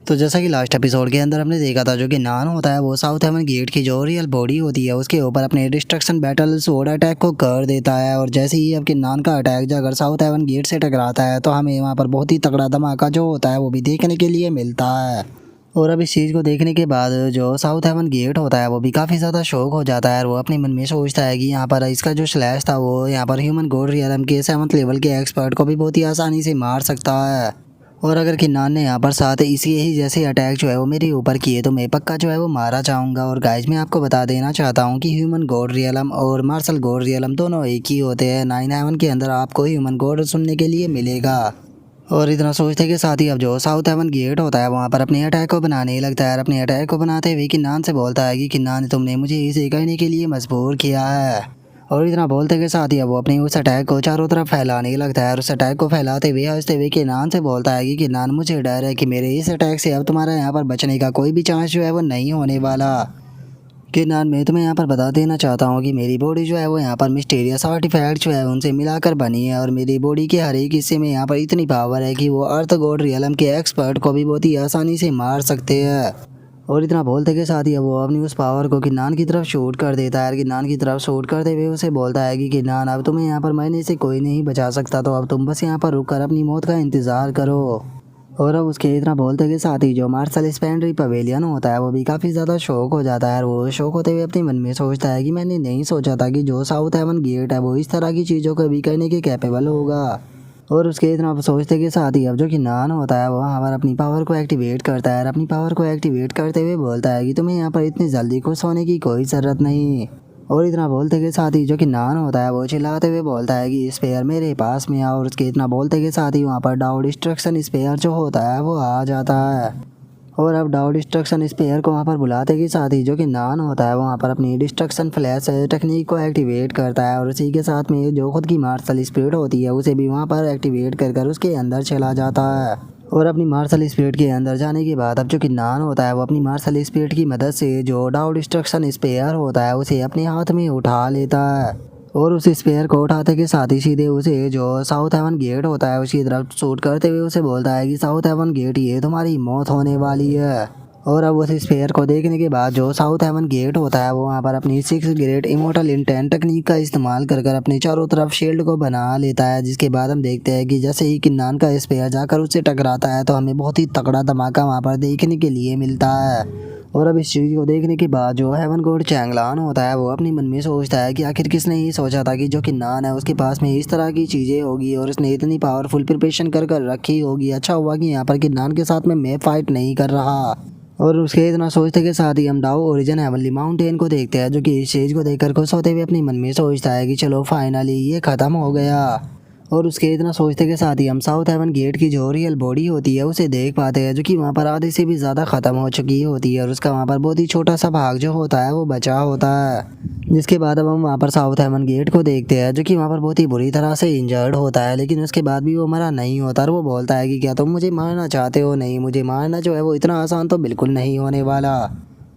तो जैसा कि लास्ट एपिसोड के अंदर हमने देखा था, जो कि नान होता है वो साउथ हेवन गेट की जो रियल बॉडी होती है उसके ऊपर अपने डिस्ट्रक्शन बैटल स्वॉर्ड अटैक को कर देता है। और जैसे ही अब नान का अटैक जो अगर साउथ हेवन गेट से टकराता है तो हमें वहाँ पर बहुत ही तगड़ा धमाका जो होता है वो भी देखने के लिए मिलता है। और अब इस चीज़ को देखने के बाद जो साउथ हेवन गेट होता है वो भी काफ़ी ज़्यादा शौक हो जाता है और वो अपने मन में सोचता है कि यहाँ पर इसका जो स्लैश था वो यहाँ पर ह्यूमन गॉड रियलम के 7th लेवल के एक्सपर्ट को भी बहुत ही आसानी से मार सकता है। और अगर किन्नान ने यहाँ पर साथ इसी ही जैसे अटैक जो है वो मेरे ऊपर किए तो मैं पक्का जो है वो मारा चाहूँगा। और गाइज मैं आपको बता देना चाहता हूँ कि ह्यूमन गॉड रियलम और मार्शल गॉड रियलम दोनों एक ही होते हैं। 9 हेवन के अंदर आपको ह्यूमन गॉड सुनने के लिए मिलेगा। और इतना सोचते के साथ ही अब जो साउथ हेवन गेट होता है वहाँ पर अपने अटैक को बनाने लगता है। अपने अटैक को बनाते हुए किन्नान से बोलता है कि किन्नान तुमने मुझे इसे कहने के लिए मजबूर किया है। और इतना बोलते के साथ ही अब वो अपने उस अटैक को चारों तरफ फैलाने लगता है और उस अटैक को फैलाते हुए हंसते हुए किन्नान से बोलता है कि किन्नान मुझे डर है कि मेरे इस अटैक से अब तुम्हारा यहाँ पर बचने का कोई भी चांस जो है वो नहीं होने वाला। किन्नान मैं तुम्हें यहाँ पर बता देना चाहता हूँ कि मेरी बॉडी जो है वो यहाँ पर मिस्टीरियस आर्टिफैक्ट जो है उनसे मिलाकर बनी है और मेरी बॉडी के हर एक हिस्से में यहाँ पर इतनी पावर है कि वो अर्थ गॉड रियलम के एक्सपर्ट को भी बहुत ही आसानी से मार सकते हैं। और इतना बोलते के साथ ही वो अपनी उस पावर को किन्नान की तरफ शूट कर देता है। किन्नान की तरफ शूट करते हुए उसे बोलता है कि किन्नान अब तुम्हें यहाँ पर मरने से कोई नहीं बचा सकता, तो अब तुम बस यहाँ पर रुक कर अपनी मौत का इंतज़ार करो। और अब उसके इतना बोलते के साथ ही जो मार्शल स्पेंड्री पवेलियन होता है वो भी काफ़ी ज़्यादा शौक हो जाता है। और वो शौक होते हुए अपने मन में सोचता है कि मैंने नहीं सोचा था कि जो साउथ हेवन गेट है वो इस तरह की चीज़ों को भी करने के कैपेबल होगा। और उसके इतना सोचते के साथ ही अब जो किन्नान होता है वो वहाँ पर अपनी पावर को एक्टिवेट करता है और अपनी पावर को एक्टिवेट करते हुए बोलता है कि तुम्हें यहाँ पर इतनी जल्दी खुश होने की कोई ज़रूरत नहीं। और इतना बोलते के साथ ही जो किन्नान होता है वो चिल्लाते हुए बोलता है कि स्पेयर मेरे पास में आ। और उसके इतना बोलते के साथ ही वहाँ पर डाउ डिस्ट्रक्शन स्पेयर जो होता है वो आ जाता है। और अब डाउ डिस्ट्रक्शन स्पेयर को वहाँ पर बुलाते के साथ ही जो कि नान होता है वहाँ पर अपनी डिस्ट्रक्शन फ्लैश टेक्निक को एक्टिवेट करता है और उसी के साथ में जो खुद की मार्शल स्पिरिट होती है उसे भी वहाँ पर एक्टिवेट कर उसके अंदर चला जाता है। और अपनी मार्शल स्पिरिट के अंदर जाने के बाद अब जो कि नान होता है वो अपनी मार्शल स्पिरिट की मदद से जो डाउ डिस्ट्रक्शन स्पेयर होता है उसे अपने हाथ में उठा लेता है। और उस स्पेयर को उठाते के साथ ही सीधे उसे जो साउथ हेवन गेट होता है उसकी तरफ शूट करते हुए उसे बोलता है कि साउथ हेवन गेट ये तुम्हारी मौत होने वाली है। और अब उस स्पेयर को देखने के बाद जो साउथ हेवन गेट होता है वो वहाँ पर अपनी 6 ग्रेट इमोर्टल इंटेंट टेक्निक का इस्तेमाल कर अपने चारों तरफ शील्ड को बना लेता है। जिसके बाद हम देखते हैं कि जैसे ही किन्नान का स्पेयर जाकर उससे टकराता है तो हमें बहुत ही तगड़ा धमाका वहाँ पर देखने के लिए मिलता है। और अब इस चीज़ को देखने के बाद जो हेवन गॉड चैंगलान होता है वो अपने मन में सोचता है कि आखिर किसने ही सोचा था कि जो किन्नान है उसके पास में इस तरह की चीज़ें होगी और उसने इतनी पावरफुल प्रिपरेशन कर रखी होगी। अच्छा हुआ कि यहाँ पर किन्नान के साथ में मैं फाइट नहीं कर रहा। और उसके इतना सोचते के साथ ही हम डाउ ओरिजिन हेवनली माउंटेन को देखते हैं जो कि इस चीज़ को देखकर खुश होते हुए अपने मन में सोचता है कि चलो फाइनली ये ख़त्म हो गया। और उसके इतना सोचते के साथ ही हम साउथ हेवन गेट की जो रियल बॉडी होती है उसे देख पाते हैं जो कि वहाँ पर आधे से भी ज़्यादा ख़त्म हो चुकी होती है और उसका वहाँ पर बहुत ही छोटा सा भाग जो होता है वो बचा होता है। जिसके बाद अब हम वहाँ पर साउथ हेवन गेट को देखते हैं जो कि वहाँ पर बहुत ही बुरी तरह से इंजर्ड होता है, लेकिन उसके बाद भी वो मरा नहीं होता। और वो बोलता है कि क्या तुम मुझे मारना चाहते हो? नहीं, मुझे मारना जो है वो इतना आसान तो बिल्कुल नहीं होने वाला।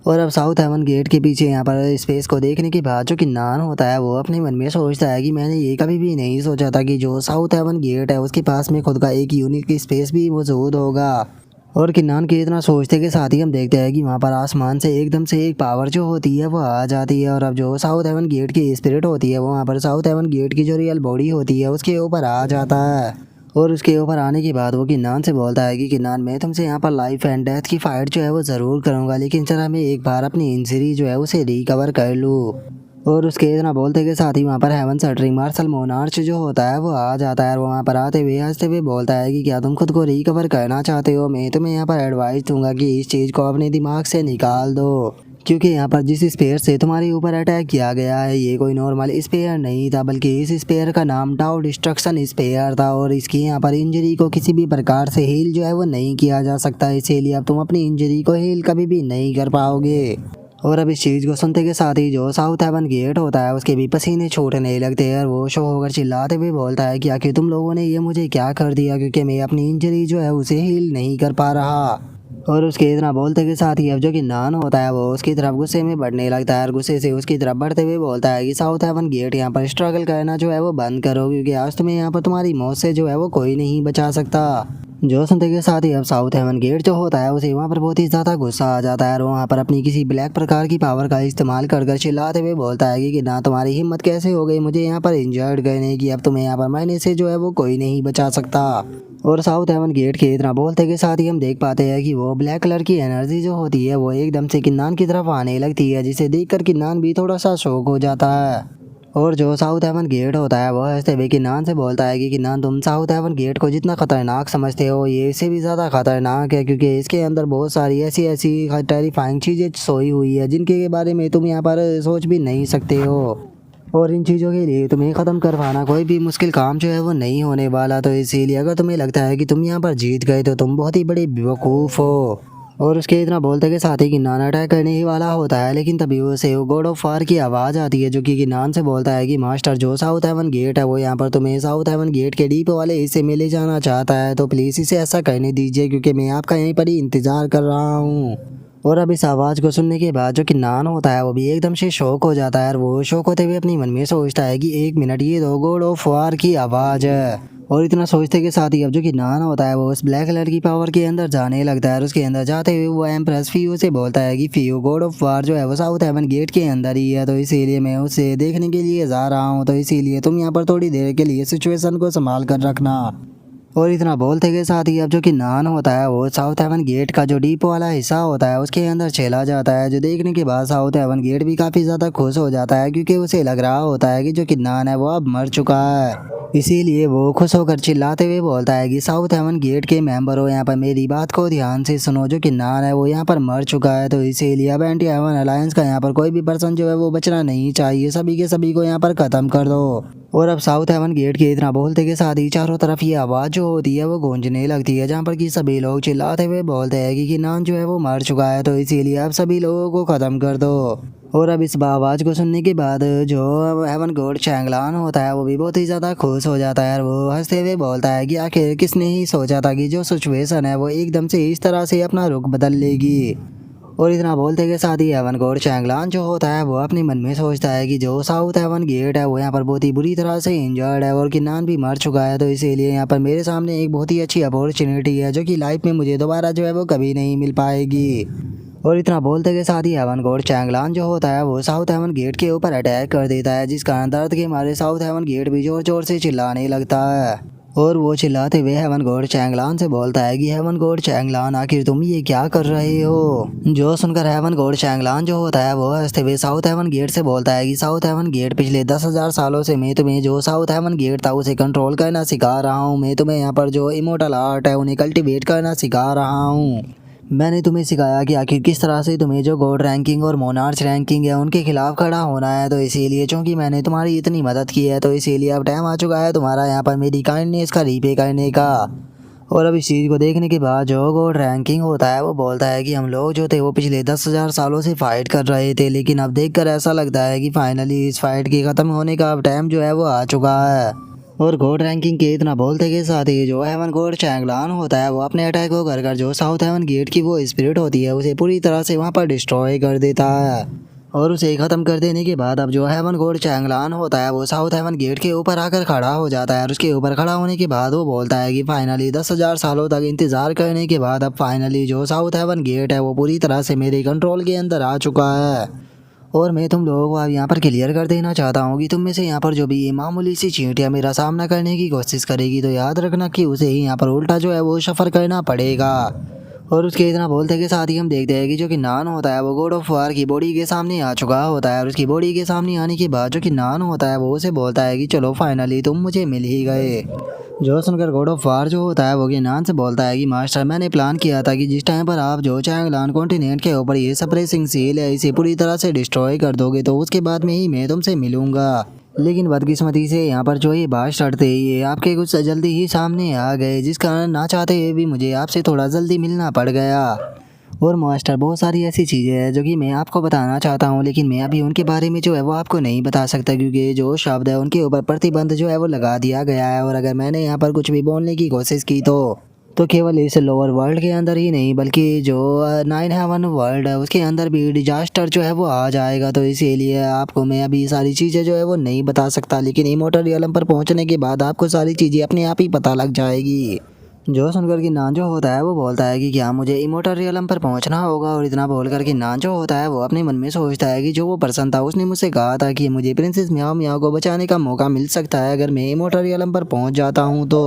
और अब साउथ हेवन गेट के पीछे यहाँ पर स्पेस को देखने के बाद जो किन्नान होता है वो अपने मन में सोचता है कि मैंने ये कभी भी नहीं सोचा था कि जो साउथ हेवन गेट है उसके पास में खुद का एक यूनिक स्पेस भी मौजूद होगा। और किन्नान के इतना सोचते के साथ ही हम देखते हैं कि वहाँ पर आसमान से एकदम से एक पावर जो होती है वो आ जाती है और अब जो साउथ हेवन गेट की स्पिरिट होती है वो वहाँ पर साउथ हेवन गेट की जो रियल बॉडी होती है उसके ऊपर आ जाता है। और उसके ऊपर आने के बाद वो किन्नान से बोलता है कि किन्नान मैं तुमसे यहाँ पर लाइफ एंड डेथ की फाइट जो है वो ज़रूर करूँगा, लेकिन जरा मैं एक बार अपनी इंजरी जो है उसे रिकवर कर लूँ। और उसके इतना बोलते के साथ ही वहाँ पर हेवन शटरिंग मार्शल मोनार्च जो होता है वो आ जाता है और वहाँ पर आते हुए हंसते हुए बोलता है कि क्या तुम खुद को रिकवर करना चाहते हो? मैं तुम्हें यहाँ पर एडवाइस दूंगा कि इस चीज़ को अपने दिमाग से निकाल दो, क्योंकि यहाँ पर जिस स्पेयर से तुम्हारे ऊपर अटैक किया गया है ये कोई नॉर्मल स्पेयर नहीं था, बल्कि इस स्पेयर का नाम डाउ डिस्ट्रक्शन स्पेयर था और इसकी यहाँ पर इंजरी को किसी भी प्रकार से हील जो है वो नहीं किया जा सकता। इसीलिए अब तुम अपनी इंजरी को हील कभी भी नहीं कर पाओगे। और अब इस चीज़ को सुनते के साथ ही जो साउथ हेवन गेट होता है उसके भी पसीने छूटने लगते हैं और वो शो होकर चिल्लाते हुए बोलता है कि आखिर तुम लोगों ने ये मुझे क्या कर दिया, क्योंकि मैं अपनी इंजरी जो है उसे हील नहीं कर पा रहा। और उसके इतना बोलते के साथ ही अब जो कि नान होता है वो उसकी तरफ गुस्से में बढ़ने लगता है और गुस्से से उसकी तरफ बढ़ते हुए बोलता है कि साउथ हेवन गेट यहाँ पर स्ट्रगल करना जो है वो बंद करो, क्योंकि आज तुम्हें यहाँ पर तुम्हारी मौत से जो है वो कोई नहीं बचा सकता। जो सुनते के साथ ही अब साउथ हेवन गेट जो होता है उसे वहाँ पर बहुत ही ज़्यादा गुस्सा आ जाता है और वहाँ पर अपनी किसी ब्लैक प्रकार की पावर का इस्तेमाल कर चिल्लाते हुए बोलता है कि ना तुम्हारी हिम्मत कैसे हो गई मुझे यहाँ पर इंजर्ड करने की, अब तुम्हें यहाँ पर मरने से जो है वो कोई नहीं बचा सकता। और साउथ हेवन गेट के इतना बोलते के साथ ही हम देख पाते हैं कि वो ब्लैक कलर की एनर्जी जो होती है वो एकदम से किन्नान की तरफ आने लगती है, जिसे देखकर किन्नान भी थोड़ा सा शॉक हो जाता है। और जो साउथ हेवन गेट होता है वह हंसते हुए किन्नान से बोलता है कि किन्नान तुम साउथ हेवन गेट को जितना खतरनाक समझते हो ये इससे भी ज़्यादा खतरनाक है, क्योंकि इसके अंदर बहुत सारी ऐसी ऐसी टेरिफाइंग चीज़ें सोई हुई है जिनके बारे में तुम यहाँ पर सोच भी नहीं सकते हो। और इन चीज़ों के लिए तुम्हें ख़त्म करवाना कोई भी मुश्किल काम जो है वो नहीं होने वाला, तो इसीलिए अगर तुम्हें लगता है कि तुम यहाँ पर जीत गए तो तुम बहुत ही बड़े बेवकूफ़ हो। और उसके इतना बोलते के साथ ही किन्नान अटैक करने ही वाला होता है, लेकिन तभी उसे वो गॉड ऑफ वार की आवाज़ आती है जो कि किन्नान से बोलता है कि मास्टर जो साउथ हेवन गेट है वो यहाँ पर तुम्हें साउथ हेवन गेट के डीप वाले हिस्से में ले जाना चाहता है, तो प्लीज़ इसे ऐसा करने दीजिए क्योंकि मैं आपका यहीं पर ही इंतज़ार कर रहा हूँ। और अब इस आवाज़ को सुनने के बाद जो किन्नान होता है वो भी एकदम से शौक हो जाता है और वो शौक होते हुए अपनी मन में सोचता है कि एक मिनट ये तो गॉड ऑफ वार की आवाज़ है। और इतना सोचते के साथ ही अब जो किन्नान होता है वो उस ब्लैक कलर की पावर के अंदर जाने लगता है और उसके अंदर जाते हुए वो एम्प्रेस फियो से बोलता है कि फियो गॉड ऑफ वार जो है वो साउथ हेवन गेट के अंदर ही है, तो इसीलिए मैं उसे देखने के लिए जा रहा हूँ, तो इसीलिए तुम यहाँ पर थोड़ी देर के लिए सिचुएशन को संभाल कर रखना। और इतना बोलते के साथ ही अब जो किन्नान होता है वो साउथ हेवन गेट का जो डीप वाला हिस्सा होता है उसके अंदर चला जाता है, जो देखने के बाद साउथ हेवन गेट भी काफ़ी ज़्यादा खुश हो जाता है क्योंकि उसे लग रहा होता है कि जो किन्नान है वो अब मर चुका है। इसीलिए वो खुश होकर चिल्लाते हुए बोलता है कि साउथ हेवन गेट के मेंबरों यहाँ पर मेरी बात को ध्यान से सुनो, जो किन्नान है वो यहाँ पर मर चुका है, तो इसीलिए अब एंटी हेवन अलायंस का यहाँ पर कोई भी पर्सन जो है वो बचना नहीं चाहिए, सभी के सभी को यहाँ पर ख़त्म कर दो। और अब साउथ हेवन गेट के इतना बोलते के साथ ही चारों तरफ ये आवाज़ जो होती है वो गूंजने लगती है, जहाँ पर कि सभी लोग चिल्लाते हुए बोलते हैं कि किन्नान जो है वो मर चुका है, तो इसीलिए अब सभी लोगों को ख़त्म कर दो। और अब इस आवाज़ को सुनने के बाद जो हेवन गॉड चैंगलान होता है वो भी बहुत ही ज़्यादा खुश हो जाता है और वो हंसते हुए बोलता है कि आखिर किसने ही सोचा था कि जो सिचुएशन है वो एकदम से इस तरह से अपना रुख बदल लेगी। और इतना बोलते के साथ ही हेवन गॉड चैंगलान जो होता है वो अपने मन में सोचता है कि जो साउथ हेवन गेट है वो यहाँ पर बहुत ही बुरी तरह से इंजर्ड है और किन्नान भी मर चुका है, तो इसीलिए यहाँ पर मेरे सामने एक बहुत ही अच्छी अपॉर्चुनिटी है जो कि लाइफ में मुझे दोबारा जो है वो कभी नहीं मिल पाएगी। और इतना बोलते के साथ ही हेवन गॉड चैंगलान जो होता है वो साउथ हेवन गेट के ऊपर अटैक कर देता है, जिस कारण दर्द के मारे साउथ हेवन गेट भी जोर जोर से चिल्लाने लगता है। और वो चिल्लाते हुए हेवन गॉड चैंगलान से बोलता है कि हेवन गॉड चैंगलान आखिर तुम ये क्या कर रहे हो। जो सुनकर हेवन गॉड चैंगलान जो होता है वो हंसते हुए साउथ हेवन गेट से बोलता है कि साउथ हेवन गेट पिछले 10,000 सालों से मैं तुम्हें जो साउथ हेवन गेट था उसे कंट्रोल करना सिखा रहा हूँ, मैं तुम्हें यहाँ पर जो इमोर्टल आर्ट है उन्हें कल्टिवेट करना सिखा रहा हूँ। मैंने तुम्हें सिखाया कि आखिर किस तरह से तुम्हें जो गॉड रैंकिंग और मोनार्च रैंकिंग है उनके खिलाफ खड़ा होना है, तो इसीलिए चूंकि मैंने तुम्हारी इतनी मदद की है तो इसीलिए अब टाइम आ चुका है तुम्हारा यहाँ पर मेरी काइंडनेस का रीपे करने का। और अब इस चीज़ को देखने के बाद जो गॉड रैंकिंग होता है वो बोलता है कि हम लोग जो थे वो पिछले 10,000 सालों से फाइट कर रहे थे, लेकिन अब देखकर ऐसा लगता है कि फाइनली इस फाइट के ख़त्म होने का अब टाइम जो है वो आ चुका है। और गॉड रैंकिंग के इतना बोलते के साथ ही जो हेवन गॉड चैंगलान होता है वो अपने अटैक को कर जो साउथ हेवन गेट की वो स्पिरिट होती है उसे पूरी तरह से वहाँ पर डिस्ट्रॉय कर देता है। और उसे ख़त्म कर देने के बाद अब जो हेवन गॉड चैंगलान होता है वो साउथ हेवन गेट के ऊपर आकर खड़ा हो जाता है और उसके ऊपर खड़ा होने के बाद वो बोलता है कि फाइनली 10,000 सालों तक इंतज़ार करने के बाद अब फाइनली जो साउथ हेवन गेट है वो पूरी तरह से मेरे कंट्रोल के अंदर आ चुका है। और मैं तुम लोगों को अब यहाँ पर क्लियर कर देना चाहता हूँ कि तुम में से यहाँ पर जो भी ये मामूली सी चींटियाँ मेरा सामना करने की कोशिश करेगी तो याद रखना कि उसे ही यहाँ पर उल्टा जो है वो सफ़र करना पड़ेगा। और उसके इतना बोलते के साथ ही हम देखते हैं कि जो कि नान होता है वो गॉड ऑफ वार की बॉडी के सामने आ चुका होता है और उसकी बॉडी के सामने आने के बाद जो कि नान होता है वो उसे बोलता है कि चलो फाइनली तुम मुझे मिल ही गए। जो सुनकर गॉड ऑफ वार जो होता है वो किन्नान से बोलता है कि मास्टर मैंने प्लान किया था कि जिस टाइम पर आप जो चैंगलान कॉन्टिनेंट के ऊपर ये सप्रेसिंग सील है इसे पूरी तरह से डिस्ट्रॉय कर दोगे तो उसके बाद में ही मैं तुमसे मिलूंगा, लेकिन बदकिस्मती से यहाँ पर जो ये बास्टर्ड थे ये आपके कुछ जल्दी ही सामने आ गए, जिस कारण ना चाहते हुए भी मुझे आपसे थोड़ा जल्दी मिलना पड़ गया। और मास्टर बहुत सारी ऐसी चीज़ें हैं जो कि मैं आपको बताना चाहता हूँ, लेकिन मैं अभी उनके बारे में जो है वो आपको नहीं बता सकता क्योंकि जो शब्द है उनके ऊपर प्रतिबंध जो है वो लगा दिया गया है, और अगर मैंने यहाँ पर कुछ भी बोलने की कोशिश की तो तो केवल इस लोअर वर्ल्ड के अंदर ही नहीं बल्कि जो 9 हेवन वर्ल्ड है उसके अंदर भी डिजास्टर जो है वो आ जाएगा। तो इसीलिए आपको मैं अभी सारी चीज़ें जो है वो नहीं बता सकता, लेकिन इमोर्टल रियलम पर पहुंचने के बाद आपको सारी चीज़ें अपने आप ही पता लग जाएगी। जो सुनकर कि नान जो होता है वो बोलता है कि क्या मुझे इमोर्टल रियलम पर पहुंचना होगा, और इतना बोलकर कि नान जो होता है वो अपने मन में सोचता है कि जो वो पर्सन था उसने मुझसे कहा था कि मुझे प्रिंसेस म्याओ म्याओ को बचाने का मौका मिल सकता है अगर मैं इमोर्टल रियलम पर पहुंच जाता हूं तो।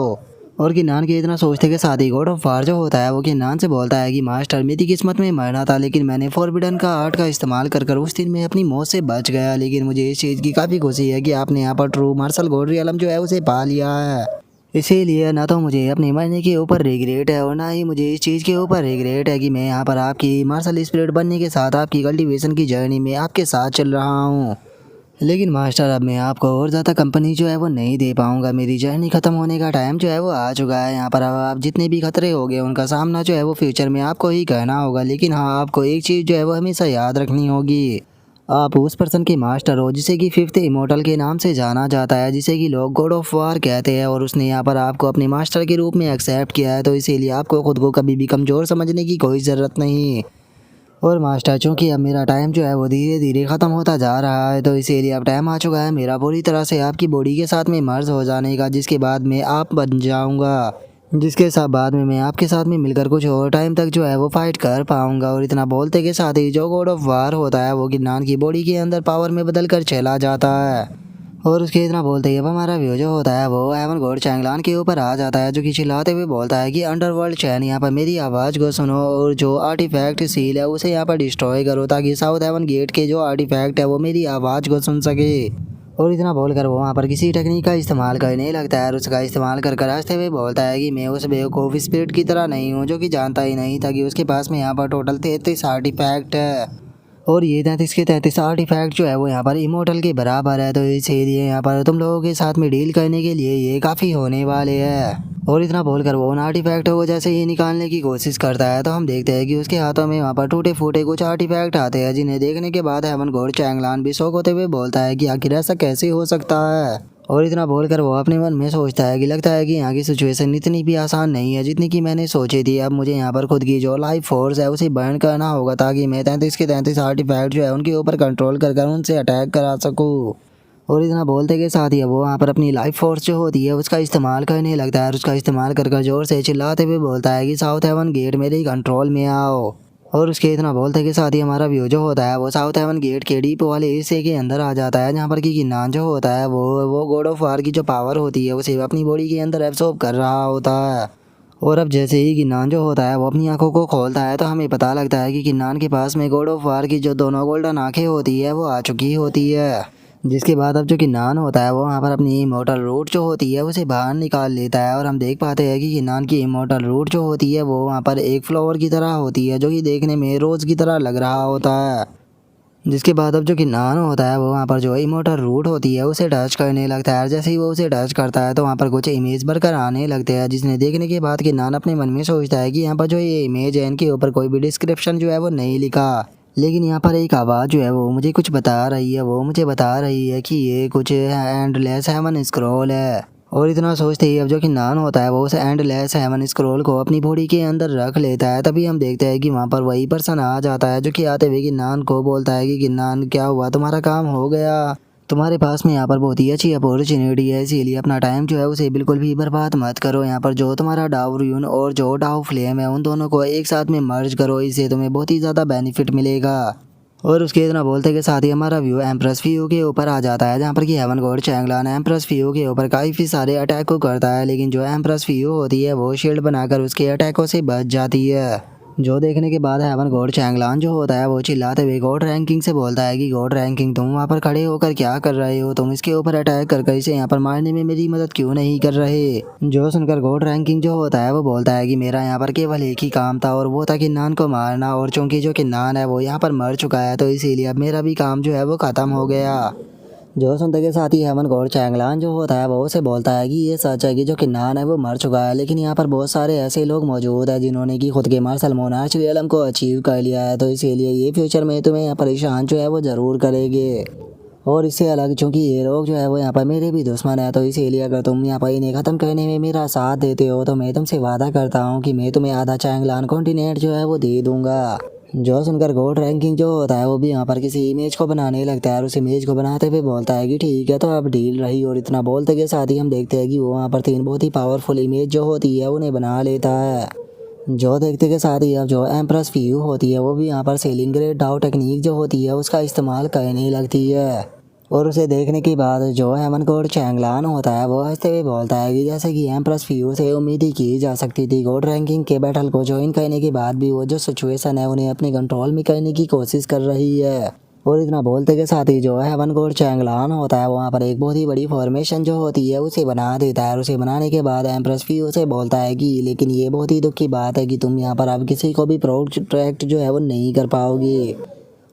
और किनान के इतना सोचते के साथ ही गॉड ऑफ वार जो होता है वो किनान से बोलता है कि मास्टर मेरी किस्मत में मरना था, लेकिन मैंने फॉरबिडन का आर्ट का इस्तेमाल कर उस दिन में अपनी मौत से बच गया। लेकिन मुझे इस चीज़ की काफ़ी खुशी है कि आपने यहाँ पर ट्रू मार्शल गॉड रियलम जो है उसे पा लिया है। इसीलिए ना तो मुझे अपने मरने के ऊपर रिग्रेट है और ना ही मुझे इस चीज़ के ऊपर रिग्रेट है कि मैं यहाँ पर आपकी मार्शल स्पिरिट बनने के साथ आपकी कल्टीवेशन की जर्नी में आपके साथ चल रहा हूँ। लेकिन मास्टर अब मैं आपको और ज़्यादा कंपनी जो है वो नहीं दे पाऊँगा, मेरी जर्नी ख़त्म होने का टाइम जो है वो आ चुका है। यहाँ पर अब आप जितने भी खतरे हो गए उनका सामना जो है वो फ्यूचर में आपको ही करना होगा। लेकिन हाँ, आपको एक चीज़ जो है वो हमेशा याद रखनी होगी, आप उस पर्सन के मास्टर हो जिसे कि फिफ्थ इमोर्टल के नाम से जाना जाता है, जिसे कि लोग गॉड ऑफ वार कहते हैं, और उसने यहाँ पर आपको अपने मास्टर के रूप में एक्सेप्ट किया है। तो इसीलिए आपको खुद को कभी भी कमज़ोर समझने की कोई ज़रूरत नहीं। और मास्टर चूँकि अब मेरा टाइम जो है वो धीरे धीरे ख़त्म होता जा रहा है, तो इसीलिए अब टाइम आ चुका है मेरा पूरी तरह से आपकी बॉडी के साथ में मर्ज हो जाने का, जिसके बाद मैं आप बन जाऊँगा, जिसके साथ बाद में मैं आपके साथ में मिलकर कुछ और टाइम तक जो है वो फाइट कर पाऊँगा। और इतना बोलते के साथ ही जो गॉड ऑफ वार होता है वो गिरनान की बॉडी के अंदर पावर में बदल कर चला जाता है। और उसके इतना बोलते ही अब हमारा व्यू जो होता है वो हेवन गॉड चैंगलान के ऊपर आ जाता है, जो कि चिल्लाते हुए बोलता है कि अंडरवर्ल्ड चैन यहाँ पर मेरी आवाज़ को सुनो और जो आर्टिफैक्ट सील है उसे यहाँ पर डिस्ट्रॉय करो, ताकि साउथ हेवन गेट के जो आर्टिफैक्ट है वो मेरी आवाज़ को सुन सके। और इतना बोलकर वो वहाँ पर किसी टेक्निक का इस्तेमाल करने लगता है और उसका इस्तेमाल कर रास्ते हुए बोलता है कि मैं उस बेवकूफ़ स्पिरिट की तरह नहीं हूँ जो कि जानता ही नहीं था कि उसके पास में यहाँ पर टोटल 33 आर्टिफैक्ट है, और ये 33 के 33 आर्टिफैक्ट जो है वो यहाँ पर इमोर्टल के बराबर है। तो इसीलिए यहाँ पर तुम लोगों के साथ में डील करने के लिए ये काफ़ी होने वाले हैं। और इतना बोलकर वो उन आर्टिफैक्ट को जैसे ही निकालने की कोशिश करता है तो हम देखते हैं कि उसके हाथों में वहाँ पर टूटे फूटे कुछ आर्टिफैक्ट आते हैं, जिन्हें देखने के बाद हेवन गॉड चैंगलान भी शौक होते हुए बोलता है कि आखिर ऐसा कैसे हो सकता है। और इतना बोलकर वो अपने मन में सोचता है कि लगता है कि यहाँ की सिचुएशन इतनी भी आसान नहीं है जितनी कि मैंने सोची थी। अब मुझे यहाँ पर खुद की जो लाइफ फोर्स है उसे बर्न करना होगा, ताकि मैं 33 के 33 आर्टिफैक्ट जो है उनके ऊपर कंट्रोल कर उनसे अटैक करा सकूँ। और इतना बोलते के साथ ही वो वहाँ पर अपनी लाइफ फोर्स जो होती है उसका इस्तेमाल करने लगता है, और उसका इस्तेमाल कर जोर से चिल्लाते हुए बोलता है कि साउथ हेवन गेट मेरे कंट्रोल में आओ। और उसके इतना बोलते के साथ ही हमारा व्यू जो होता है वो साउथ हेवन गेट के डीप वाले हिस्से के अंदर आ जाता है, जहाँ पर कि किन्नान जो होता है वो गॉड ऑफ वार की जो पावर होती है उसे अपनी बॉडी के अंदर एब्सॉर्ब कर रहा होता है। और अब जैसे ही किन्नान जो होता है वो अपनी आंखों को खोलता है तो हमें पता लगता है कि किन्नान के पास में गॉड ऑफ वार की जो दोनों गोल्डन आंखें होती है वो आ चुकी होती है। जिसके बाद अब जो किन्नान होता है वो वहाँ पर अपनी इमोर्टल रूट जो होती है उसे बाहर निकाल लेता है, और हम देख पाते हैं कि किन्नान की इमोर्टल रूट जो होती है वो वहाँ पर एक फ्लावर की तरह होती है, जो कि देखने में रोज़ की तरह लग रहा होता है। जिसके बाद अब जो किन्नान होता है वो वहाँ पर जो इमोर्टल रूट होती है उसे टच करने लगता है। जैसे ही वो उसे टच करता है तो वहाँ पर कुछ इमेज बनकर आने लगते हैं, जिसने देखने के बाद किन्नान अपने मन में सोचता है कि यहाँ पर जो ये इमेज है इनके ऊपर कोई भी डिस्क्रिप्शन जो है वो नहीं लिखा, लेकिन यहाँ पर एक आवाज़ जो है वो मुझे कुछ बता रही है। वो मुझे बता रही है कि ये कुछ एंडलेस हेवन स्क्रॉल है। और इतना सोचते ही अब जो किन्नान होता है वो उस एंडलेस हेवन स्क्रॉल को अपनी बॉडी के अंदर रख लेता है। तभी हम देखते हैं कि वहाँ पर वही पर्सन आ जाता है, जो कि आते हुए किन्नान को बोलता है कि किन्नान क्या हुआ, तुम्हारा काम हो गया, तुम्हारे पास में यहाँ पर बहुत ही अच्छी अपॉर्चुनिटी है, इसीलिए अपना टाइम जो है उसे बिल्कुल भी बर्बाद मत करो। यहाँ पर जो तुम्हारा डाउ र्यून और जो डाउ फ्लेम है उन दोनों को एक साथ में मर्ज करो, इससे तुम्हें बहुत ही ज़्यादा बेनिफिट मिलेगा। और उसके इतना बोलते के साथ ही हमारा व्यू एम्प्रेस फियो के ऊपर आ जाता है, जहाँ पर कि हेवन गॉड चैंगलान एम्प्रेस फियो के ऊपर काफ़ी सारे अटैक को करता है, लेकिन जो एम्प्रेस फियो होती है वो शील्ड बनाकर उसके अटैकों से बच जाती है। जो देखने के बाद हेवन गॉड चैंगलान जो होता है वो चिल्लाते हुए गॉड रैंकिंग से बोलता है कि गॉड रैंकिंग तुम वहाँ पर खड़े होकर क्या कर रहे हो, तुम इसके ऊपर अटैक कर इसे यहाँ पर मारने में मेरी मदद क्यों नहीं कर रहे। जो सुनकर गॉड रैंकिंग जो होता है वो बोलता है कि मेरा यहाँ पर केवल एक ही काम था और वो था किन्नान को मारना, और चूंकि जो किन्नान है वो यहाँ पर मर चुका है तो इसीलिए अब मेरा भी काम जो है वो ख़त्म हो गया। जो सुनते के साथ ही हेवन गॉड चैंगलान जो होता है वो उसे बोलता है कि ये सच है कि जो किन्नान है वो मर चुका है, लेकिन यहाँ पर बहुत सारे ऐसे लोग मौजूद हैं जिन्होंने कि खुद के मार्शल मोनार्च रियलम को अचीव कर लिया है, तो इसीलिए ये फ्यूचर में तुम्हें यहाँ परेशान जो है वो ज़रूर करेंगे। और इससे अलग चूंकि ये लोग जो है वो यहाँ पर मेरे भी दुश्मन है, तो इसीलिए अगर तुम यहाँ पर इन्हें ख़त्म करने में मेरा साथ देते हो तो मैं तुमसे वादा करता हूँ कि मैं तुम्हें आधा चैंगलान कॉन्टिनेंट जो है वो दे दूंगा। जो सुनकर गोल्ड रैंकिंग जो होता है वो भी यहाँ पर किसी इमेज को बनाने लगता है और उस इमेज को बनाते हुए बोलता है कि ठीक है तो अब डील रही। और इतना बोलते के साथ ही हम देखते हैं कि वो वहाँ पर 3 बहुत ही पावरफुल इमेज जो होती है उन्हें बना लेता है। जो देखते के साथ ही अब जो एम्प्रेस व्यू होती है वो भी यहाँ पर सेलिंग ग्रेड डाउ टेक्निक जो होती है उसका इस्तेमाल करने लगती है। और उसे देखने के बाद जो हेमन कोड चैंगलान होता है वो हंसते हुए बोलता है कि जैसे कि एम्प्रेस व्यू से उम्मीद ही की जा सकती थी, गोल्ड रैंकिंग के बैटल को ज्वाइन करने के बाद भी वो जो सिचुएशन है उन्हें अपने कंट्रोल में करने की कोशिश कर रही है। और इतना बोलते के साथ ही जो हेवन गोड चैंगलान होता है वहाँ पर एक बहुत ही बड़ी फॉर्मेशन जो होती है उसे बना देता है। और उसे बनाने के बाद एम्प्रेस भी उसे बोलता है कि लेकिन ये बहुत ही दुख की बात है कि तुम यहाँ पर अब किसी को भी प्रोटेक्ट जो है वो नहीं कर पाओगी।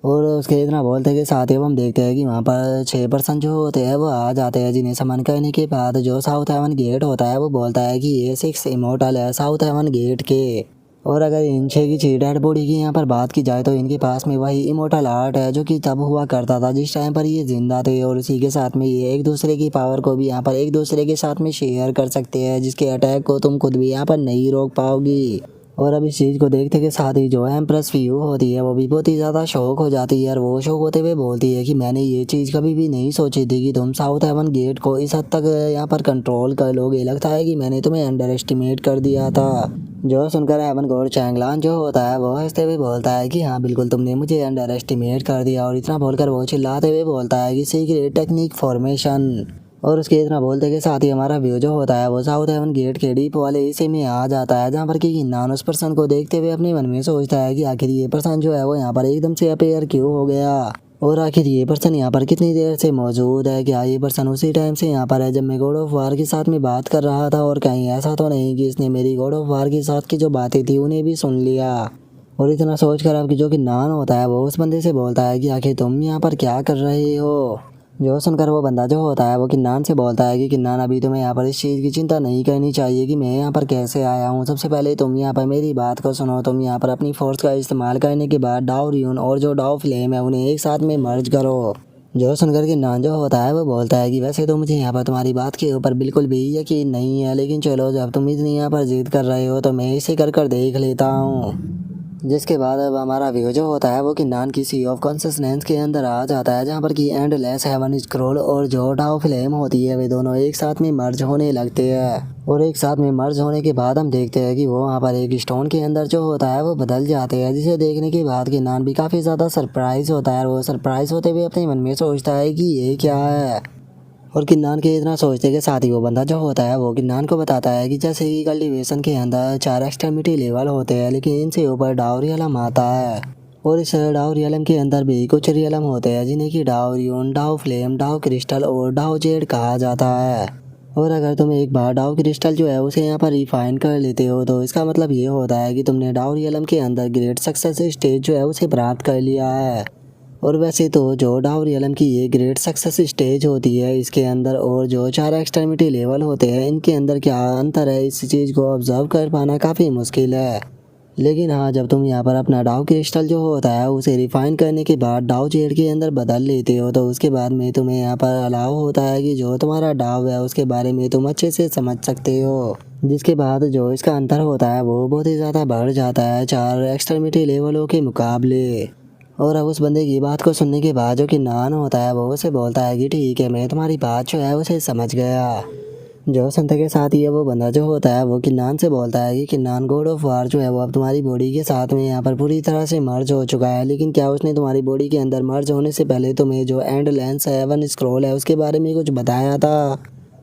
और उसके इतना बोलते के साथ ही हम देखते हैं कि वहाँ पर 6% जो होते हैं वो आ जाते हैं, जिन्हें समन करने के बाद जो साउथ हेवन गेट होता है वो बोलता है कि ये 6 इमोर्टल है साउथ हेवन गेट के। और अगर इन 6 की डेड बॉडी की यहाँ पर बात की जाए तो इनके पास में वही इमोर्टल आर्ट है जो कि तब हुआ करता था जिस टाइम पर ये जिंदा थे। और इसी के साथ में ये एक दूसरे की पावर को भी यहाँ पर एक दूसरे के साथ में शेयर कर सकते हैं, जिसके अटैक को तुम खुद भी यहाँ पर नहीं रोक पाओगी। और अब इस चीज़ को देखते के साथ ही जो एम्प्रेस व्यू होती है वो भी बहुत ही ज़्यादा शौक हो जाती है। और वो शौक होते हुए बोलती है कि मैंने ये चीज़ कभी भी नहीं सोची थी कि तुम साउथ हेवन गेट को इस हद तक यहाँ पर कंट्रोल कर लोगे। लगता है कि मैंने तुम्हें अंडर एस्टिमेट कर दिया था। जो सुनकर हेवन गॉड चैंगलान जो होता है वो हंसते हुए बोलता है कि हाँ बिल्कुल तुमने मुझे अंडर एस्टिमेट कर दिया। और इतना बोलकर वो चिल्लाते हुए बोलता है कि सीक्रेट टेक्निक फॉर्मेशन। और उसके इतना बोलते के साथ ही हमारा व्यू जो होता है वो साउथ हेवन गेट के डीप वाले हिस्से में आ जाता है, जहाँ पर कि गिन्नान उस पर्सन को देखते हुए अपने मन में सोचता है कि आखिर ये पर्सन जो है वो यहाँ पर एकदम से अपेयर क्यों हो गया, और आखिर ये पर्सन यहाँ पर कितनी देर से मौजूद है। क्या ये पर्सन उसी टाइम से यहाँ पर है जब मैं गॉड ऑफ वार के साथ में बात कर रहा था, और कहीं ऐसा तो नहीं कि इसने मेरी गॉड ऑफ वार के साथ की जो बातें थी उन्हें भी सुन लिया। और इतना सोचकर आपकी जो गिन्नान होता है वो उस बंदे से बोलता है कि आखिर तुम यहाँ पर क्या कर रहे हो। जो सुनकर वो बंदा जो होता है वो किन्नान से बोलता है कि किन्नान अभी तुम्हें यहाँ पर इस चीज़ की चिंता नहीं करनी चाहिए कि मैं यहाँ पर कैसे आया हूँ। सबसे पहले तुम यहाँ पर मेरी बात को सुनो। तुम यहाँ पर अपनी फोर्स का इस्तेमाल करने के बाद डाउ रियून और जो डाउ फ्लेम है उन्हें एक साथ में मर्ज करो। जो सुनकर किन्नान जो होता है वो बोलता है कि वैसे तो मुझे यहाँ पर तुम्हारी बात के ऊपर बिल्कुल भी यकीन नहीं है, लेकिन चलो जब तुम इतनी यहाँ पर जिद कर रहे हो तो मैं इसे कर देख लेता हूँ। जिसके बाद अब हमारा व्यू जो होता है वो किन्नान की सी ऑफ कॉन्सिस्टेंस के अंदर आ जाता है, जहाँ पर कि एंडलेस हेवन स्क्रॉल और जो डाउ फ्लेम होती है वे दोनों एक साथ में मर्ज होने लगते हैं। और एक साथ में मर्ज होने के बाद हम देखते हैं कि वो वहाँ पर एक स्टोन के अंदर जो होता है वो बदल जाते हैं, जिसे देखने के बाद किन्नान भी काफ़ी ज़्यादा सरप्राइज होता है। और वो सरप्राइज होते हुए अपने मन में सोचता है कि ये क्या है। और किन्नान के इतना सोचने के साथ ही वो बंदा जो होता है वो किन्नान को बताता है कि जैसे कि कल्टीवेशन के अंदर 4 एक्सट्रीमिटी लेवल होते हैं, लेकिन इनसे ऊपर डाउ रियलम आता है। और इस डाउ रियलम के अंदर भी कुछ रियलम होते हैं जिन्हें कि डाउ रियून, डाउ फ्लेम, डाउ क्रिस्टल और डाउ जेड कहा जाता है। और अगर तुम एक बार डाउ क्रिस्टल जो है उसे यहाँ पर रिफाइन कर लेते हो तो इसका मतलब ये होता है कि तुमने डाउ रियलम के अंदर ग्रेट सक्सेस स्टेज जो है उसे प्राप्त कर लिया है। और वैसे तो जो डाउ रियलम की ये ग्रेट सक्सेस स्टेज होती है इसके अंदर और जो 4 एक्सट्रीमिटी लेवल होते हैं इनके अंदर क्या अंतर है, इस चीज़ को ऑब्जर्व कर पाना काफ़ी मुश्किल है। लेकिन हाँ जब तुम यहाँ पर अपना डाउ क्रिस्टल जो होता है उसे रिफाइन करने के बाद डाउ जेड के अंदर बदल लेते हो तो उसके बाद में तुम्हें यहाँ पर अलाउ होता है कि जो तुम्हारा डाउ है उसके बारे में तुम अच्छे से समझ सकते हो। जिसके बाद जो इसका अंतर होता है वो बहुत ही ज़्यादा बढ़ जाता है 4 एक्सट्रीमिटी लेवलों के मुकाबले। और अब उस बंदे की बात को सुनने के बाद जो कि नान होता है वो उसे बोलता है कि ठीक है मैं तुम्हारी बात जो है उसे समझ गया। जो सुनते के साथ ही वो बंदा जो होता है वो किन्नान से बोलता है कि किन्नान गॉड ऑफ वार जो है वो अब तुम्हारी बॉडी के साथ में यहाँ पर पूरी तरह से मर्ज हो चुका है, लेकिन क्या उसने तुम्हारी बॉडी के अंदर मर्ज होने से पहले तुम्हें जो एंडलेस हेवन स्क्रॉल है उसके बारे में कुछ बताया था।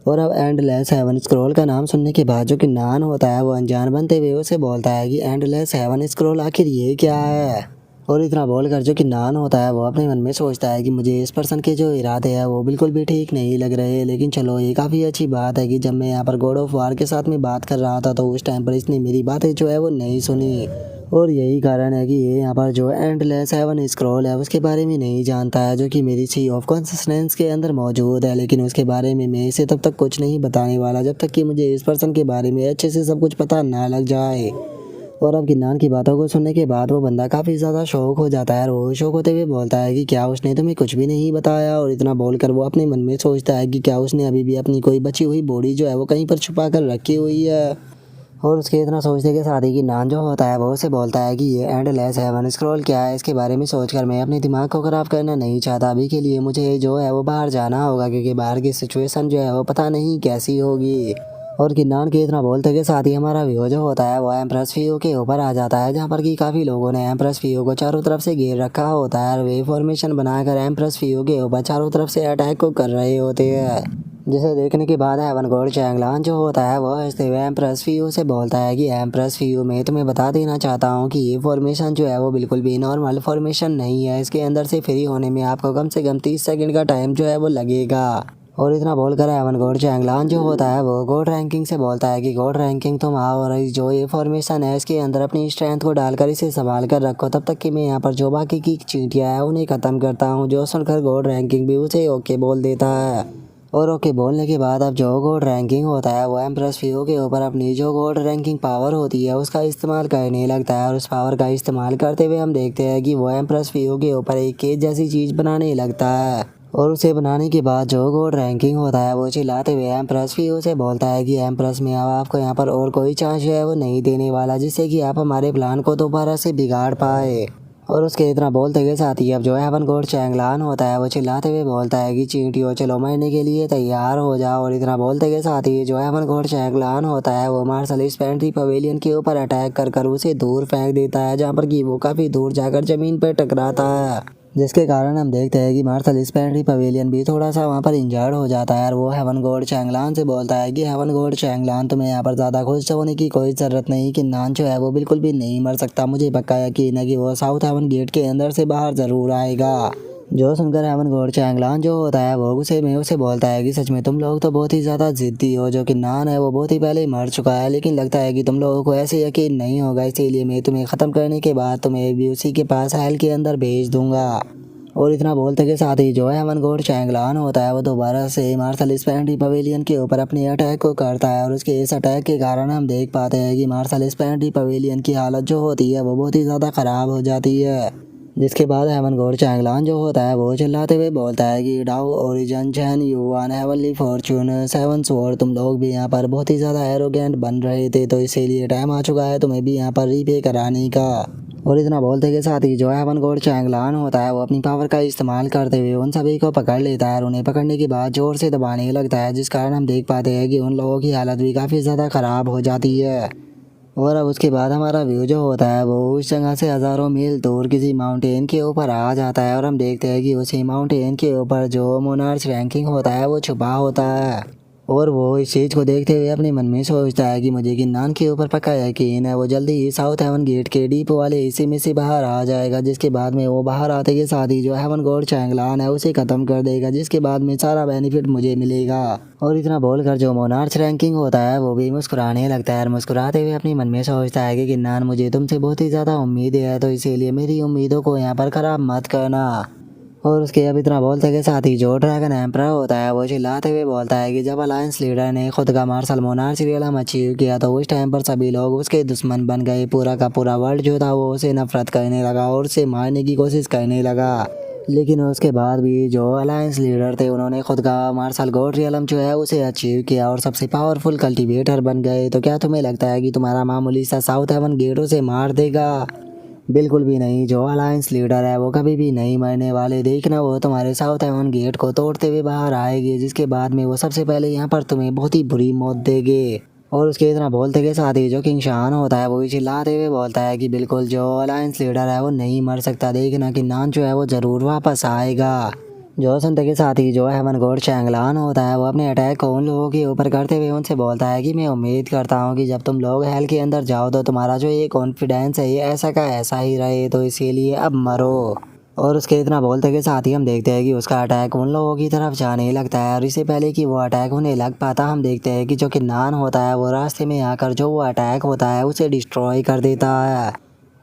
और अब एंडलेस हेवन स्क्रॉल का नाम सुनने के बाद जो कि नान होता है वो अनजान बनते हुए उसे बोलता है कि एंडलेस हेवन स्क्रॉल आखिर ये क्या है। और इतना बोलकर जो कि नान होता है वो अपने मन में सोचता है कि मुझे इस पर्सन के जो इरादे हैं वो बिल्कुल भी ठीक नहीं लग रहे, लेकिन चलो ये काफ़ी अच्छी बात है कि जब मैं यहाँ पर गॉड ऑफ वार के साथ में बात कर रहा था तो उस टाइम पर इसने मेरी बातें जो है वो नहीं सुनी। और यही कारण है कि ये यहाँ पर जो एंडलेस हेवन स्क्रॉल है उसके बारे में नहीं जानता है, जो कि मेरी सी ऑफ कॉन्सिस्टेंस के अंदर मौजूद है, लेकिन उसके बारे में मैं इसे तब तक कुछ नहीं बताने वाला जब तक कि मुझे इस पर्सन के बारे में अच्छे से सब कुछ पता ना लग जाए। और अब किन्नान की बातों को सुनने के बाद वो बंदा काफ़ी ज़्यादा शौक हो जाता है और वो शौक होते हुए बोलता है कि क्या उसने तुम्हें कुछ भी नहीं बताया। और इतना बोलकर वो अपने मन में सोचता है कि क्या उसने अभी भी अपनी कोई बची हुई बॉडी जो है वो कहीं पर छुपा कर रखी हुई है। और उसके इतना सोचने के साथ ही किन्नान जो होता है वो उसे बोलता है कि ये एंडलेस हेवन स्क्रॉल क्या है, इसके बारे में सोचकर मैं अपने दिमाग को ख़राब करना नहीं चाहता। अभी के लिए मुझे जो है वो बाहर जाना होगा क्योंकि बाहर की सिचुएशन जो है वो पता नहीं कैसी होगी। और किन्नान के इतना बोलते के साथ ही हमारा व्यू जो होता है वो एम्प्रेस फीओ के ऊपर आ जाता है, जहाँ पर कि काफ़ी लोगों ने एम्प्रेस फीओ को चारों तरफ से घेर रखा होता है और वे फॉर्मेशन बनाकर एम्प्रेस फीओ के ऊपर चारों तरफ से अटैक को कर रहे होते हैं। जिसे देखने के बाद हेवन गॉड चैंगलान जो होता है वो हंसते हुए एम्प्रेस फीओ से बोलता है कि एम्प्रेस फीओ मैं तुम्हें बता देना चाहता हूँ कि ये फॉर्मेशन जो है वो बिल्कुल भी नॉर्मल फॉर्मेशन नहीं है। इसके अंदर से फ्री होने में आपको कम से कम 30 सेकंड का टाइम जो है वो लगेगा। और इतना बोलकर हेवन गॉड चैंगलान जो होता है वो गॉड रैंकिंग से बोलता है कि गॉड रैंकिंग तुम आओ और जो ये फॉर्मेशन है इसके अंदर अपनी स्ट्रेंथ को डालकर इसे संभाल कर रखो तब तक कि मैं यहाँ पर जो बाकी की चींटियाँ हैं उन्हें ख़त्म करता हूँ। जो सुनकर गॉड रैंकिंग भी उसे ओके बोल देता है। और ओके बोलने के बाद अब जो गॉड रैंकिंग होता है वो एम्प्रेस फीओ के ऊपर अपनी जो गॉड रैंकिंग पावर होती है उसका इस्तेमाल करने लगता है। और उस पावर का इस्तेमाल करते हुए हम देखते हैं कि वो एम्प्रेस फीओ के ऊपर एक केज जैसी चीज़ बनाने लगता है। और उसे बनाने के बाद जो गॉड रैंकिंग होता है वो चिल्लाते हुए एम्प्रेस फीओ से बोलता है कि एम्प्रेस में अब आपको यहाँ पर और कोई चांस जो है वो नहीं देने वाला जिससे कि आप हमारे प्लान को दोबारा से बिगाड़ पाए। और उसके इतना बोलते के साथ ही अब जो हेवन गॉड चैंगलान होता है वो चिल्लाते हुए बोलता है कि चींटियों चलो मरने के लिए तैयार हो जाओ। और इतना बोलते के साथ ही जो हेवन गॉड चैंगलान होता है वो मार्शल स्पेंट्री पवेलियन के ऊपर अटैक कर उसे दूर फेंक देता है, जहाँ पर कि वो काफ़ी दूर जाकर ज़मीन पर टकराता है, जिसके कारण हम देखते हैं कि मार्शल स्पेंट्री पवेलियन भी थोड़ा सा वहाँ पर इंजर्ड हो जाता है। और वो हेवन गॉड चैंगलान से बोलता है कि हेवन गॉड चैंगलान तुम्हें यहाँ पर ज़्यादा खुश होने की कोई ज़रूरत नहीं कि नान जो है वो बिल्कुल भी नहीं मर सकता। मुझे पक्का यकीन है कि वो साउथ हेवन गेट के अंदर से बाहर ज़रूर आएगा। जो सुनकर हेवन गॉड चैंगलान जो होता है वो उसे बोलता है कि सच में तुम लोग तो बहुत ही ज़्यादा ज़िद्दी हो। जो कि नान है वो बहुत ही पहले ही मर चुका है, लेकिन लगता है कि तुम लोगों को ऐसे यकीन नहीं होगा, इसीलिए मैं तुम्हें ख़त्म करने के बाद तुम्हें भी उसी के पास हेल के अंदर भेज दूँगा। और इतना बोलते के साथ ही जो है हेवन गॉड चैंगलान होता है वो दोबारा से मार्शल स्पेंट्री पवेलियन के ऊपर अपने अटैक को करता है। और उसके इस अटैक के कारण हम देख पाते हैं कि मार्शल स्पेंट्री पवेलियन की हालत जो होती है वो बहुत ही ज़्यादा ख़राब हो जाती है। जिसके बाद हेवन गॉड चैंगलान जो होता है वो चिल्लाते हुए बोलता है कि डाउ origin chain you one heavenly Fortune seven sword तुम लोग भी यहाँ पर बहुत ही ज़्यादा एरोगेंट बन रहे थे, तो इसीलिए टाइम आ चुका है तुम्हें भी यहाँ पर रीपे कराने का। और इतना बोलते के साथ ही जो हेवन गॉड चैंगलान होता है वो अपनी पावर का इस्तेमाल करते हुए उन सभी को पकड़ लेता है और उन्हें पकड़ने के बाद ज़ोर से दबाने लगता है, जिस कारण हम देख पाते हैं कि उन लोगों की हालत भी काफ़ी ज़्यादा ख़राब हो जाती है। और अब उसके बाद हमारा व्यू जो होता है वो उस जगह से हज़ारों मील दूर किसी माउंटेन के ऊपर आ जाता है और हम देखते हैं कि उसी माउंटेन के ऊपर जो मोनार्च रैंकिंग होता है वो छुपा होता है। और वो इस चीज़ को देखते हुए अपने मन में सोचता है कि मुझे किन्नान के ऊपर पक्का यकीन है वो जल्दी ही साउथ हेवन गेट के डीप वाले हिस्से में से बाहर आ जाएगा, जिसके बाद में वो बाहर आते के साथ ही जो हेवन गॉड चैंगलान है उसे ख़त्म कर देगा, जिसके बाद में सारा बेनिफिट मुझे मिलेगा। और इतना बोलकर जो मोनार्च रैंकिंग होता है वो भी मुस्कुराने लगता है और मुस्कुराते हुए अपने मन में सोचता है कि किन्नान मुझे तुमसे बहुत ही ज़्यादा उम्मीद है, तो इसीलिए मेरी उम्मीदों को यहाँ पर ख़राब मत करना। और उसके अब इतना बोलते के साथ ही जो ड्रैगन एम्परर होता है वो चिल्लाते हुए बोलता है कि जब अलायंस लीडर ने खुद का मार्शल मोनार्च रियलम अचीव किया तो उस टाइम पर सभी लोग उसके दुश्मन बन गए। पूरा का पूरा वर्ल्ड जो था वो उसे नफरत करने लगा और उसे मारने की कोशिश करने लगा। लेकिन उसके बाद भी जो अलायंस लीडर थे उन्होंने खुद का मार्शल गॉड रियलम जो है उसे अचीव किया और सबसे पावरफुल कल्टीवेटर बन गए। तो क्या तुम्हें लगता है कि तुम्हारा मामूली सा साउथ हेवन गेट उसे मार देगा? बिल्कुल भी नहीं। जो अलायंस लीडर है वो कभी भी नहीं मरने वाले। देखना वो तुम्हारे साउथ हेवन गेट को तोड़ते हुए बाहर आएगी, जिसके बाद में वो सबसे पहले यहाँ पर तुम्हें बहुत ही बुरी मौत देंगे। और उसके इतना बोलते के साथ ही जो किंग शान होता है वो भी चिल्लाते हुए बोलता है कि बिल्कुल जो अलायंस लीडर है वो नहीं मर सकता। देखना कि नान जो है वो ज़रूर वापस आएगा। जो सुनते के साथ ही जो हेवन गॉड चैंगलान होता है वो अपने अटैक को उन लोगों के ऊपर करते हुए उनसे बोलता है कि मैं उम्मीद करता हूँ कि जब तुम लोग हेल के अंदर जाओ तो तुम्हारा जो ये कॉन्फिडेंस है ये ऐसा का ऐसा ही रहे, तो इसीलिए अब मरो। और उसके इतना बोलते के साथ ही हम देखते हैं कि उसका अटैक उन लोगों की तरफ जाने लगता है और इससे पहले कि वो अटैक उन्हें लग पाता हम देखते हैं कि जो कि नान होता है वो रास्ते में आकर जो वो अटैक होता है उसे डिस्ट्रॉय कर देता है।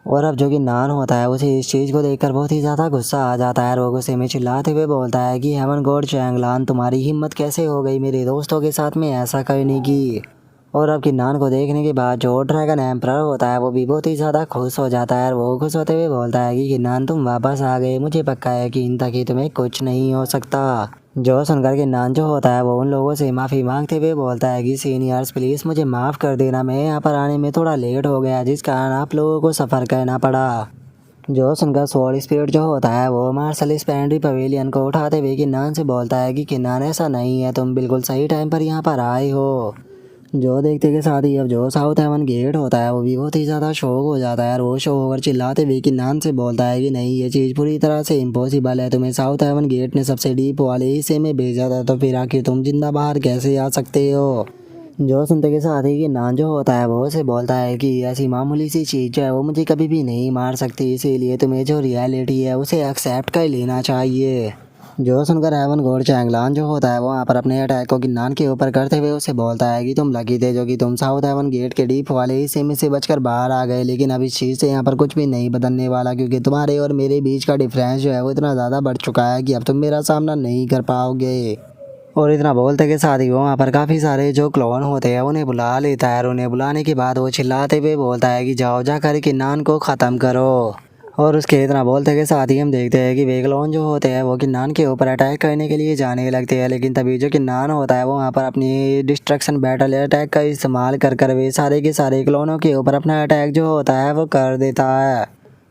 और अब जो कि नान होता है उसे इस चीज़ को देखकर बहुत ही ज़्यादा गुस्सा आ जाता है और वो गुस्से में चिल्लाते हुए बोलता है कि हेवन गॉड चैंगलान तुम्हारी हिम्मत कैसे हो गई मेरे दोस्तों के साथ में ऐसा करने की। और अब किन्नान को देखने के बाद जो ड्रैगन एम्परर होता है वो भी बहुत ही ज़्यादा खुश हो जाता है और वो खुश होते हुए बोलता है कि किन्नान तुम वापस आ गए, मुझे पक्का है कि इन तक ही तुम्हें कुछ नहीं हो सकता। जो सुनकर किन्नान जो होता है वो उन लोगों से माफ़ी मांगते हुए बोलता है कि सीनियर्स प्लीज़ मुझे माफ़ कर देना, मैं यहाँ पर आने में थोड़ा लेट हो गया जिस कारण आप लोगों को सफ़र करना पड़ा। जो सुनकर स्वॉर्ड स्पिरिट जो होता है वो मार्शल स्पेंड्री पवेलियन को उठाते हुए किन्नान से बोलता है कि किन्नान ऐसा नहीं है, तुम बिल्कुल सही टाइम पर यहाँ पर आए हो। जो देखते के साथ ही अब जो साउथ हेवन गेट होता है वो भी बहुत ही ज़्यादा शौक हो जाता है और वो शो होकर चिल्लाते हुए किन्नान से बोलता है कि नहीं, ये चीज़ पूरी तरह से इम्पॉसिबल है, तुम्हें साउथ हेवन गेट ने सबसे डीप वाले हिस्से में भेजा था तो फिर आखिर तुम जिंदा बाहर कैसे आ सकते हो। जो सुनते के साथ ही किन्नान जो होता है वो उसे बोलता है कि ऐसी मामूली सी चीज़ जो है वो मुझे कभी भी नहीं मार सकती, इसीलिए तुम्हें जो रियलिटी है उसे एक्सेप्ट कर लेना चाहिए। जो सुनकर हेवन गॉड चैंगलान जो होता है वो वहाँ पर अपने अटैक को किन्नान के ऊपर करते हुए उसे बोलता है कि तुम लकी थे जो कि तुम साउथ हेवन गेट के डीप वाले हिस्से में से बचकर बाहर आ गए, लेकिन अब इस चीज़ से यहाँ पर कुछ भी नहीं बदलने वाला, क्योंकि तुम्हारे और मेरे बीच का डिफरेंस जो है वो इतना ज़्यादा बढ़ चुका है कि अब तुम मेरा सामना नहीं कर पाओगे। और इतना बोलते के साथ ही वो वहाँ पर काफ़ी सारे जो क्लोन होते हैं उन्हें बुला लेता है और उन्हें बुलाने के बाद वो चिल्लाते हुए बोलता है कि जाओ जाकर किन्नान को ख़त्म करो। और उसके इतना बोलते के साथ ही हम देखते हैं कि वे क्लोन जो होते हैं वो किन्नान के ऊपर अटैक करने के लिए जाने लगते हैं, लेकिन तभी जो किन्नान होता है वो वहाँ पर अपनी डिस्ट्रक्शन बैटल अटैक का इस्तेमाल कर वे सारे के सारे क्लोनों के ऊपर अपना अटैक जो होता है वो कर देता है।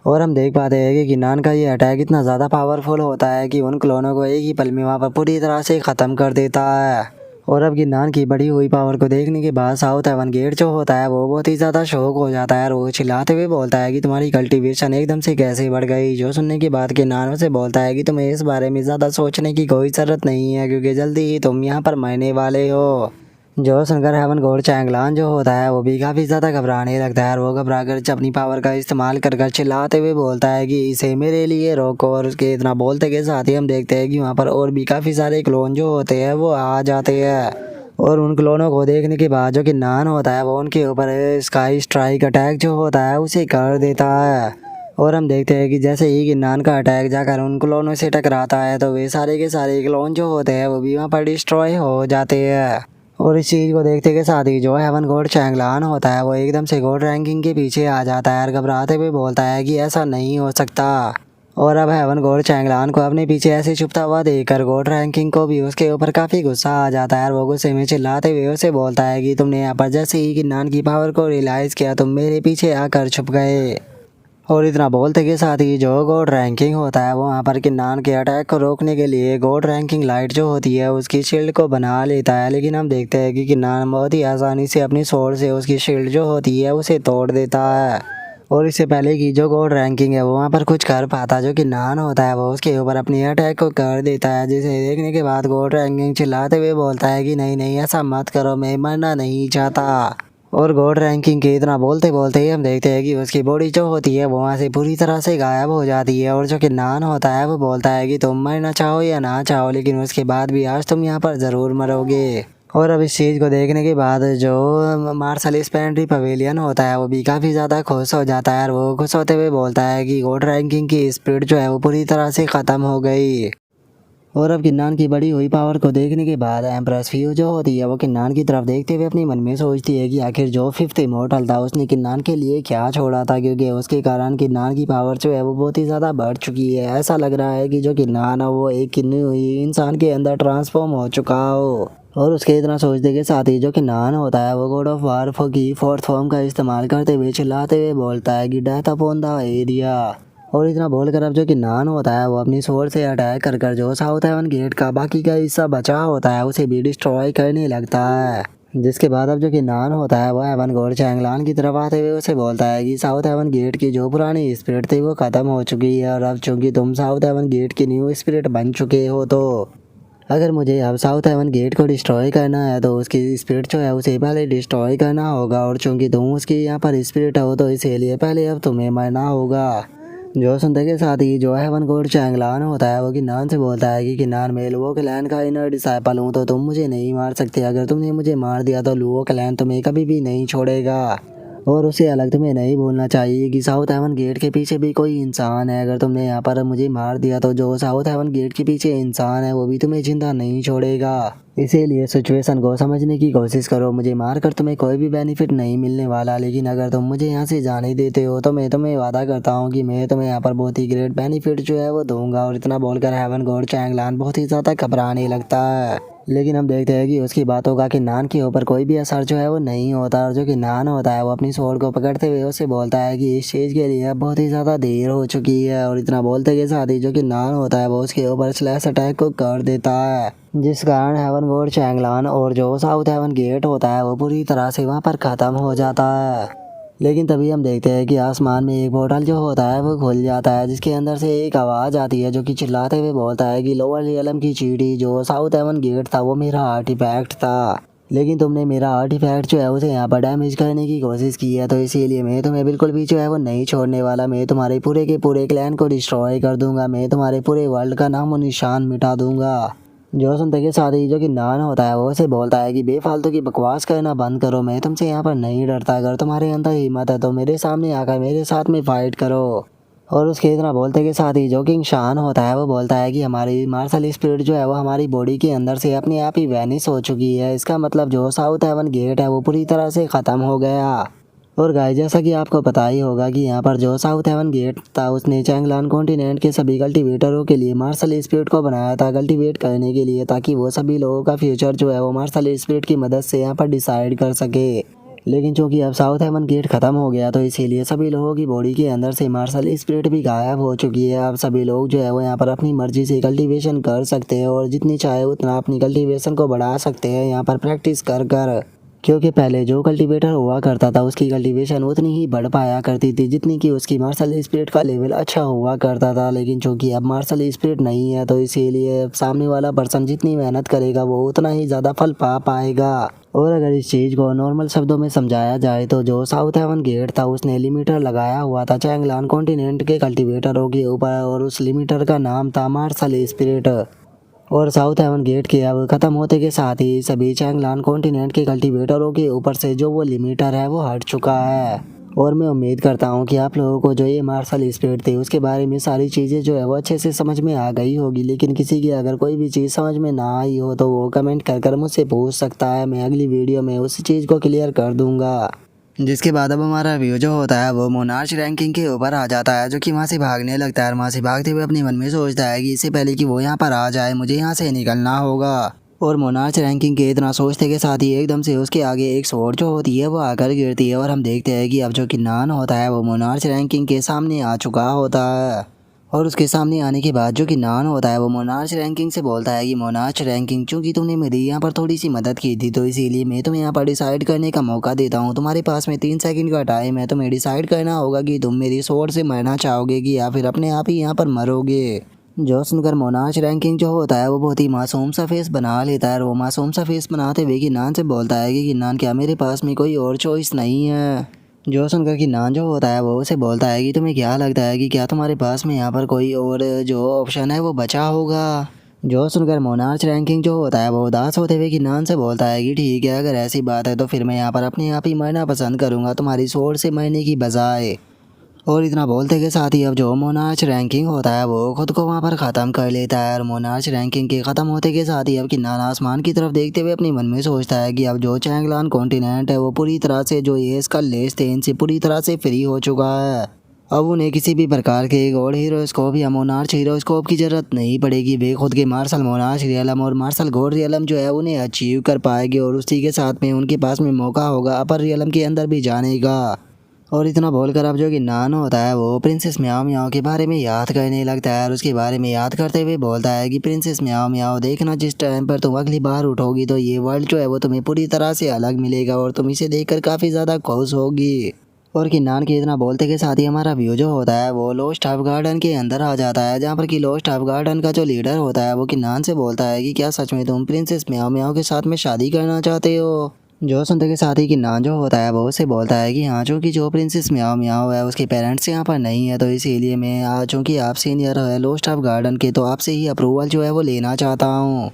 और हम देख पाते हैं कि किन्नान का ये अटैक इतना ज़्यादा पावरफुल होता है कि उन क्लोनों को एक ही पल में वहाँ पर पूरी तरह से ख़त्म कर देता है। और अब किन्नान की बढ़ी हुई पावर को देखने के बाद साउथ हेवन गेट जो होता है वो बहुत ही ज़्यादा शौक हो जाता है और वो चिल्लाते हुए बोलता है कि तुम्हारी कल्टीवेशन एकदम से कैसे बढ़ गई। जो सुनने के बाद किन्नान उसे बोलता है कि तुम्हें इस बारे में ज़्यादा सोचने की कोई ज़रूरत नहीं है, क्योंकि जल्दी ही तुम यहाँ पर मरने वाले हो। जो सुनकर हेवन गॉड चैंगलान जो होता है वो भी काफ़ी ज़्यादा घबराने लगता है और वो घबरा कर अपनी पावर का इस्तेमाल कर चिल्लाते हुए बोलता है कि इसे मेरे लिए रोको। और उसके इतना बोलते के साथ ही हम देखते हैं कि वहाँ पर और भी काफ़ी सारे क्लोन जो होते हैं वो आ जाते हैं और उन क्लोनों को देखने के बाद जो किन्नान होता है वो उनके ऊपर स्काई स्ट्राइक अटैक जो होता है उसे कर देता है। और हम देखते हैं कि जैसे ही किन्नान का अटैक जाकर उन क्लोनों से टकराता है तो वे सारे के सारे क्लोन जो होते हैं वो भी वहाँ पर डिस्ट्रॉय हो जाते हैं। और इस चीज़ को देखते के साथ ही जो हेवन गॉड चैंगलान होता है वो एकदम से गॉड रैंकिंग के पीछे आ जाता है और घबराते हुए बोलता है कि ऐसा नहीं हो सकता। और अब हेवन गॉड चैंगलान को अपने पीछे ऐसे छुपता हुआ देखकर गॉड रैंकिंग को भी उसके ऊपर काफ़ी गुस्सा आ जाता है और वो गुस्से में चिल्लाते हुए उसे बोलता है कि तुमने यहाँ पर जैसे ही किन्नान की पावर को रियलाइज़ किया तुम मेरे पीछे आकर छुप गए। और इतना बोलते के साथ ही जो गॉड रैंकिंग होता है वो वहाँ पर किन्नान के अटैक को रोकने के लिए गॉड रैंकिंग लाइट जो होती है उसकी शील्ड को बना लेता है, लेकिन हम देखते हैं कि किन्नान बहुत ही आसानी से अपनी स्वॉर्ड से उसकी शील्ड जो होती है उसे तोड़ देता है। और इससे पहले कि जो गॉड रैंकिंग है वो वहाँ पर कुछ कर पाता, जो किन्नान होता है वो उसके ऊपर अपनी अटैक को कर देता है, जिसे देखने के बाद गॉड रैंकिंग चिल्लाते हुए बोलता है कि नहीं नहीं ऐसा मत करो, मैं मरना नहीं चाहता। और गॉड रैंकिंग के इतना बोलते बोलते ही हम देखते हैं कि उसकी बॉडी जो होती है वो वहाँ से पूरी तरह से गायब हो जाती है। और जो किन्नान होता है वो बोलता है कि तुम मरना चाहो या ना चाहो, लेकिन उसके बाद भी आज तुम यहाँ पर ज़रूर मरोगे। और अब इस चीज़ को देखने के बाद जो मार्शल स्पेंड्री पवेलियन होता है वो भी काफ़ी ज़्यादा खुश हो जाता है और वो खुश होते हुए बोलता है कि गॉड रैंकिंग की स्पीड जो है वो पूरी तरह से ख़त्म हो गई। और अब किन्नान की बढ़ी हुई पावर को देखने के बाद एम्प्रेस फ्यू जो होती है वो किन्नान की तरफ देखते हुए अपने मन में सोचती है कि आखिर जो फिफ्थ इमोर्टल था उसने किन्नान के लिए क्या छोड़ा था, क्योंकि उसके कारण किन्नान की पावर जो है वो बहुत ही ज़्यादा बढ़ चुकी है। ऐसा लग रहा है कि जो किन्नान है वो एक किन्नी हुई इंसान के अंदर ट्रांसफॉर्म हो चुका हो। और उसके इतना सोचने के साथ ही जो किन्नान होता है वो गॉड ऑफ वार की फोर्थ फॉर्म का इस्तेमाल करते हुए चिल्लाते हुए बोलता है कि डेथ अपॉन द एरिया। और इतना बोलकर अब जो किन्नान होता है वो अपनी स्वॉर्ड से अटैक कर जो साउथ हेवन गेट का बाकी का हिस्सा बचा होता है उसे भी डिस्ट्रॉय करने लगता है। जिसके बाद अब जो किन्नान होता है वो हेवन गॉड चैंगलान की तरफ आते हुए उसे बोलता है कि साउथ हेवन गेट की जो पुरानी स्पिरिट थी वो ख़त्म हो चुकी है और अब चूंकि तुम साउथ हेवन गेट की न्यू स्पिरिट बन चुके हो तो अगर मुझे अब साउथ हेवन गेट को डिस्ट्रॉय करना है तो उसकी स्पिरिट जो है उसे पहले डिस्ट्रॉय करना होगा, और चूंकि तुम उसकी यहाँ पर स्पिरिट हो तो इसीलिए पहले अब तुम्हें मरना होगा। जो सुनते के साथ ही जो हेवन गॉड चैंगलान होता है वो किन्नान से बोलता है कि किन्नान मैं लुओ क्लैन का इनर डिसाइपल हूँ तो तुम मुझे नहीं मार सकते, अगर तुमने मुझे मार दिया तो लुओ क्लैन तुम्हें कभी भी नहीं छोड़ेगा। और उससे अलग तुम्हें नहीं भूलना चाहिए कि साउथ हेवन गेट के पीछे भी कोई इंसान है, अगर तुमने यहाँ पर मुझे मार दिया तो जो साउथ हेवन गेट के पीछे इंसान है वो भी तुम्हें जिंदा नहीं छोड़ेगा। इसीलिए सिचुएशन को समझने की कोशिश करो। मुझे मारकर तुम्हें कोई भी बेनिफिट नहीं मिलने वाला, लेकिन अगर तुम मुझे यहाँ से जाने देते हो तो मैं तुम्हें वादा करता हूँ कि मैं तुम्हें यहाँ पर बहुत ही ग्रेट बेनिफिट जो है वो दूंगा। और इतना बोलकर हेवन गॉड चैंगलान बहुत ही ज़्यादा घबराने लगता है। लेकिन हम देखते हैं कि उसकी बातों का किन्नान के ऊपर कोई भी असर जो है वो नहीं होता। और जो किन्नान होता है वो अपनी स्वॉर्ड को पकड़ते हुए उससे बोलता है कि इस चीज़ के लिए अब बहुत ही ज़्यादा देर हो चुकी है। और इतना बोलते के साथ ही जो किन्नान होता है वो उसके ऊपर स्लैश अटैक को कर देता है, जिस कारण हेवन गॉड चैंगलान और जो साउथ हेवन गेट होता है वो पूरी तरह से वहाँ पर ख़त्म हो जाता है। लेकिन तभी हम देखते हैं कि आसमान में एक पोर्टल जो होता है वो खुल जाता है, जिसके अंदर से एक आवाज़ आती है जो कि चिल्लाते हुए बोलता है कि लोअर रियलम की चींटी जो साउथ हेवन गेट था वो मेरा आर्टिफैक्ट था, लेकिन तुमने मेरा आर्टिफैक्ट जो है उसे यहाँ पर डैमेज करने की कोशिश की है, तो इसीलिए मैं तुम्हें बिल्कुल भी जो है वो नहीं छोड़ने वाला। मैं तुम्हारे पूरे के पूरे क्लैन को डिस्ट्रॉय कर दूंगा। मैं तुम्हारे पूरे वर्ल्ड का नामो निशान मिटा दूंगा। जो सुनते के साथ ही जो कि नान होता है वो उसे बोलता है कि बेफालतू की बकवास करना बंद करो। मैं तुमसे यहाँ पर नहीं डरता। अगर तुम्हारे अंदर हिम्मत है तो मेरे सामने आकर मेरे साथ में फाइट करो। और उसके इतना बोलते के साथ ही जो किंग शान होता है वो बोलता है कि हमारी मार्शल स्पिरिट जो है वो हमारी बॉडी के अंदर से अपने आप ही वैनिश हो चुकी है। इसका मतलब जो साउथ हेवन गेट है वो पूरी तरह से ख़त्म हो गया। और गाइस, जैसा कि आपको पता ही होगा कि यहाँ पर जो साउथ हेवन गेट था उसने चैंगलान कॉन्टिनेंट के सभी कल्टीवेटरों के लिए मार्शल स्पिरिट को बनाया था कल्टीवेट करने के लिए, ताकि वो सभी लोगों का फ्यूचर जो है वो मार्शल स्पिरिट की मदद से यहाँ पर डिसाइड कर सके। लेकिन चूंकि अब साउथ हेवन गेट खत्म हो गया तो इसीलिए सभी लोगों की बॉडी के अंदर से मार्शल स्पिरिट भी गायब हो चुकी है। अब सभी लोग जो है वो यहाँ पर अपनी मर्जी से कल्टीवेशन कर सकते हैं और जितनी चाहे उतना अपनी कल्टीवेशन को बढ़ा सकते हैं यहाँ पर प्रैक्टिस कर कर। क्योंकि पहले जो कल्टीवेटर हुआ करता था उसकी कल्टीवेशन उतनी ही बढ़ पाया करती थी जितनी कि उसकी मार्शल स्पिरिट का लेवल अच्छा हुआ करता था। लेकिन चूंकि अब मार्शल स्पिरिट नहीं है तो इसीलिए सामने वाला पर्सन जितनी मेहनत करेगा वो उतना ही ज़्यादा फल पा पाएगा। और अगर इस चीज़ को नॉर्मल शब्दों में समझाया जाए तो जो साउथ हेवन गेट था उसने लिमिटर लगाया हुआ था चैंगलान कॉन्टिनेंट के कल्टीवेटरों के ऊपर, और उस लिमिटर का नाम था मार्शल स्पिरिट। और साउथ हेवन गेट के अब खत्म होते के साथ ही सभी चैंगलान कॉन्टिनेंट के कल्टीवेटरों के ऊपर से जो वो लिमिटर है वो हट चुका है। और मैं उम्मीद करता हूँ कि आप लोगों को जो ये मार्शल स्पिरिट थे उसके बारे में सारी चीज़ें जो है वो अच्छे से समझ में आ गई होगी। लेकिन किसी की अगर कोई भी चीज़ समझ में ना आई हो तो वो कमेंट कर कर मुझसे पूछ सकता है। मैं अगली वीडियो में उस चीज़ को क्लियर कर दूंगा। जिसके बाद अब हमारा व्यू जो होता है वो मोनार्च रैंकिंग के ऊपर आ जाता है, जो कि वहाँ से भागने लगता है। और वहाँ से भागते हुए अपने मन में सोचता है कि इससे पहले कि वो यहाँ पर आ जाए मुझे यहाँ से निकलना होगा। और मोनार्च रैंकिंग के इतना सोचते के साथ ही एकदम से उसके आगे एक स्वॉर्ड जो होती है वो आकर गिरती है। और हम देखते हैं कि अब जो कि नान होता है वो मोनार्च रैंकिंग के सामने आ चुका होता है। और उसके सामने आने के बाद जो कि नान होता है वो मोनार्च रैंकिंग से बोलता है कि मोनार्च रैंकिंग, चूंकि तुमने मेरी यहाँ पर थोड़ी सी मदद की थी तो इसीलिए मैं तुम्हें यहाँ पर डिसाइड करने का मौका देता हूँ। तुम्हारे पास में 3 सेकंड का टाइम है। तुम्हें डिसाइड करना होगा कि तुम मेरी स्वॉर्ड से मरना चाहोगे कि या फिर अपने आप ही यहाँ पर मरोगे। जो सुनकर मोनार्च रैंकिंग जो होता है वो बहुत ही मासूम सा फेस बना लेता है। और वो मासूम सा फेस बनाते हुए किन्नान से बोलता है कि किन्नान, क्या मेरे पास में कोई और चॉइस नहीं है? जो सुनकर किन्नान जो होता है वो उसे बोलता है कि तुम्हें क्या लगता है कि क्या तुम्हारे पास में यहाँ पर कोई और जो ऑप्शन है वो बचा होगा? जो सुनकर मोनार्च रैंकिंग जो होता है वो उदास होते हुए किन्नान से बोलता है कि ठीक है, अगर ऐसी बात है तो फिर मैं यहाँ पर अपने आप ही मरना पसंद करूँगा तुम्हारी स्वॉर्ड से मरने की बजाय। और इतना बोलते के साथ ही अब जो मोनार्च रैंकिंग होता है वो खुद को वहाँ पर ख़त्म कर लेता है। और मोनार्च रैंकिंग के ख़त्म होते के साथ ही अब किन्नान आसमान की तरफ देखते हुए अपने मन में सोचता है कि अब जो चैंगलान कॉन्टिनेंट है वो पूरी तरह से जो ये इसका लेस थे इनसे पूरी तरह से फ्री हो चुका है। अब उन्हें किसी भी प्रकार के गॉड हीरोस्कोप या मोनार्च हीरोस्कोप की ज़रूरत नहीं पड़ेगी। वे खुद के मार्शल मोनार्च रियलम और मार्शल गॉड रियलम जो है उन्हें अचीव कर पाएंगे। और उसी के साथ में उनके पास में मौका होगा अपर रियलम के अंदर भी जाने का। और इतना बोलकर अब जो कि नान होता है वो प्रिंसेस म्याओ म्याओ के बारे में याद करने लगता है। और उसके बारे में याद करते हुए बोलता है कि प्रिंसेस म्याओ म्याओ, देखना जिस टाइम पर तुम अगली बार उठोगी तो ये वर्ल्ड जो है वो तुम्हें पूरी तरह से अलग मिलेगा और तुम इसे देखकर काफ़ी ज़्यादा खुश होगी। और किन्नान के इतना बोलते के साथ ही हमारा व्यू जो होता है वो लोस्ट हाफ गार्डन के अंदर आ जाता है, जहाँ पर कि लोस्ट हाफ गार्डन का जो लीडर होता है वो किन्नान से बोलता है कि क्या सच में तुम प्रिंसेस म्याओ म्याओ के साथ में शादी करना चाहते हो? जो सुनते के साथ ही किन्नान जो होता है वो उसे बोलता है कि हाँ, चूँकि जो प्रिंसेस म्याओ म्याओ है उसके पेरेंट्स यहाँ पर नहीं है तो इसीलिए मैं चूँकि आप सीनियर है लोस्ट हाफ गार्डन के तो आपसे ही अप्रूवल जो है वो लेना चाहता हूँ।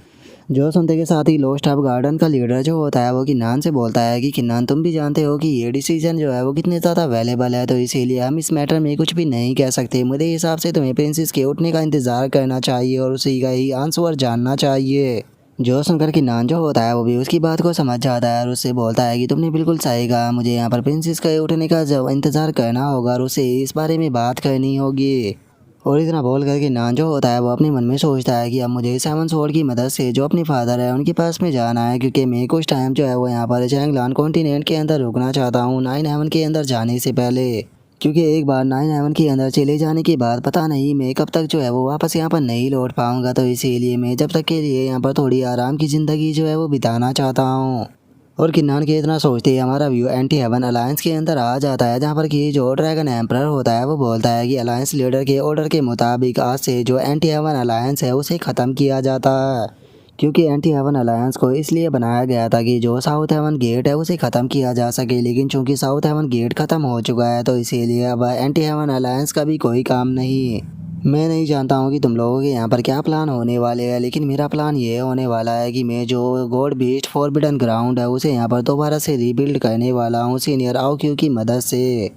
जो सुनते के साथ ही लोस्ट हाफ गार्डन का लीडर जो होता है वो किन्नान से बोलता है कि किन्नान, तुम भी जानते हो कि ये डिसीजन जो है वो कितने ज़्यादा वैलेबल है तो इसीलिए हम इस मैटर में कुछ भी नहीं कह सकते। मेरे हिसाब से तुम्हें प्रिंसेस के उठने का इंतज़ार करना चाहिए और उसी का ही आंसर जानना चाहिए। जो सुनकर कि नान जो होता है वो भी उसकी बात को समझ जाता है और उससे बोलता है कि तुमने बिल्कुल सही कहा, मुझे यहाँ पर प्रिंसेस के उठने का जब इंतज़ार करना होगा और उससे इस बारे में बात करनी होगी। और इतना बोल कर कि नान जो होता है वो अपने मन में सोचता है कि अब मुझे सेवन स्वॉर्ड की मदद से जो अपने फादर है उनके पास में जाना है, क्योंकि मैं कुछ टाइम जो है वो यहाँ पर चैंगलान कॉन्टिनेंट के अंदर रुकना चाहता हूँ 9 हेवन के अंदर जाने से पहले। क्योंकि एक बार 9 हेवन के अंदर चले जाने के बाद पता नहीं मैं कब तक जो है वो वापस यहाँ पर नहीं लौट पाऊँगा, तो इसीलिए मैं जब तक के लिए यहाँ पर थोड़ी आराम की ज़िंदगी जो है वो बिताना चाहता हूँ। और किन्नान के इतना सोचते ही हमारा व्यू एंटी हेवन अलायंस के अंदर आ जाता है, जहाँ पर कि जो ड्रैगन एम्परर होता है वो बोलता है कि अलायंस लीडर के ऑर्डर के मुताबिक आज से जो एंटी हेवन अलायंस है उसे ख़त्म किया जाता है। क्योंकि एंटी हेवन अलायंस को इसलिए बनाया गया था कि जो साउथ हेवन गेट है उसे ख़त्म किया जा सके, लेकिन चूंकि साउथ हेवन गेट ख़त्म हो चुका है तो इसीलिए अब एंटी हेवन अलायंस का भी कोई काम नहीं। मैं नहीं जानता हूँ कि तुम लोगों के यहाँ पर क्या प्लान होने वाले हैं, लेकिन मेरा प्लान ये होने वाला है कि मैं जो गॉड बीस्ट फॉरबिडन ग्राउंड है उसे यहाँ पर दोबारा से रीबिल्ड करने वाला हूँ सीनियर आओक्यू की मदद से।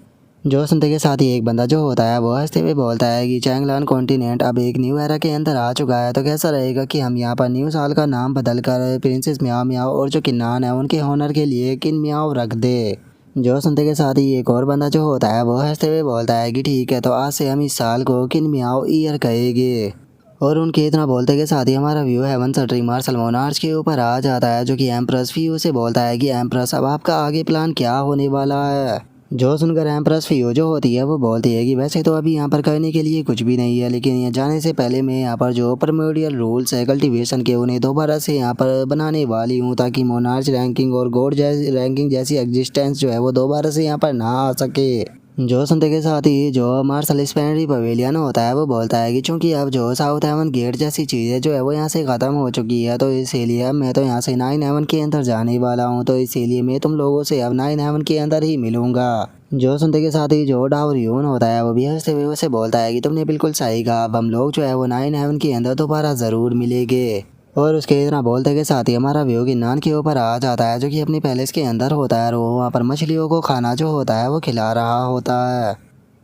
जो सुनते के साथ ही एक बंदा जो होता है वो हंसते हुए बोलता है कि चैंगलान कॉन्टिनेंट अब एक न्यू एरा के अंदर आ चुका है, तो कैसा रहेगा कि हम यहाँ पर न्यू साल का नाम बदल कर प्रिंसेस म्याओ म्याओ और जो किन्नान है उनके ऑनर के लिए किन म्याओ रख दे। जो सुनते के साथ ही एक और बंदा जो होता है वो हंसते हुए बोलता है कि ठीक है, तो आज से हम इस साल को किन म्याओ ईयर कहेंगे। और उनके इतना बोलते के साथ ही हमारा व्यू हेवन सटरी मार्शल मोनार्च के ऊपर आ जाता है, जो कि एम्प्रेस फियो से बोलता है कि एम्प्रेस अब आपका आगे प्लान क्या होने वाला है। जो सुनकर एम्प्रेस फियो जो होती है वो बोलती है कि वैसे तो अभी यहाँ पर करने के लिए कुछ भी नहीं है, लेकिन यहाँ जाने से पहले मैं यहाँ पर जो प्रिमोडियल रूल्स है कल्टीवेशन के उन्हें दोबारा से यहाँ पर बनाने वाली हूँ, ताकि मोनार्च रैंकिंग और गॉड जैसी रैंकिंग जैसी एग्जिस्टेंस जो है वो दोबारा से यहाँ पर ना आ सके। जो सुनते के साथ ही जो मार्शल स्पेनरी पवेलियन होता है वो बोलता है कि चूंकि अब जो साउथ हेवन गेट जैसी चीज़ें जो है वो यहाँ से ख़त्म हो चुकी है, तो इसीलिए अब मैं तो यहाँ से 9 हेवन के अंदर जाने वाला हूँ, तो इसीलिए मैं तुम लोगों से अब 9 हेवन के अंदर ही मिलूंगा। जो सुनते के साथ ही जो डावरियन होता है वो भी हंसते हुए उसे बोलता है कि तुमने बिल्कुल सही कहा, अब हम लोग जो है वो 9 हेवन के अंदर दोबारा ज़रूर मिलेंगे। और उसके इतना बोलते के साथ ही हमारा व्यू किन्नान के ऊपर आ जाता है, जो कि अपनी पैलेस के अंदर होता है और वो वहाँ पर मछलियों को खाना जो होता है वो खिला रहा होता है।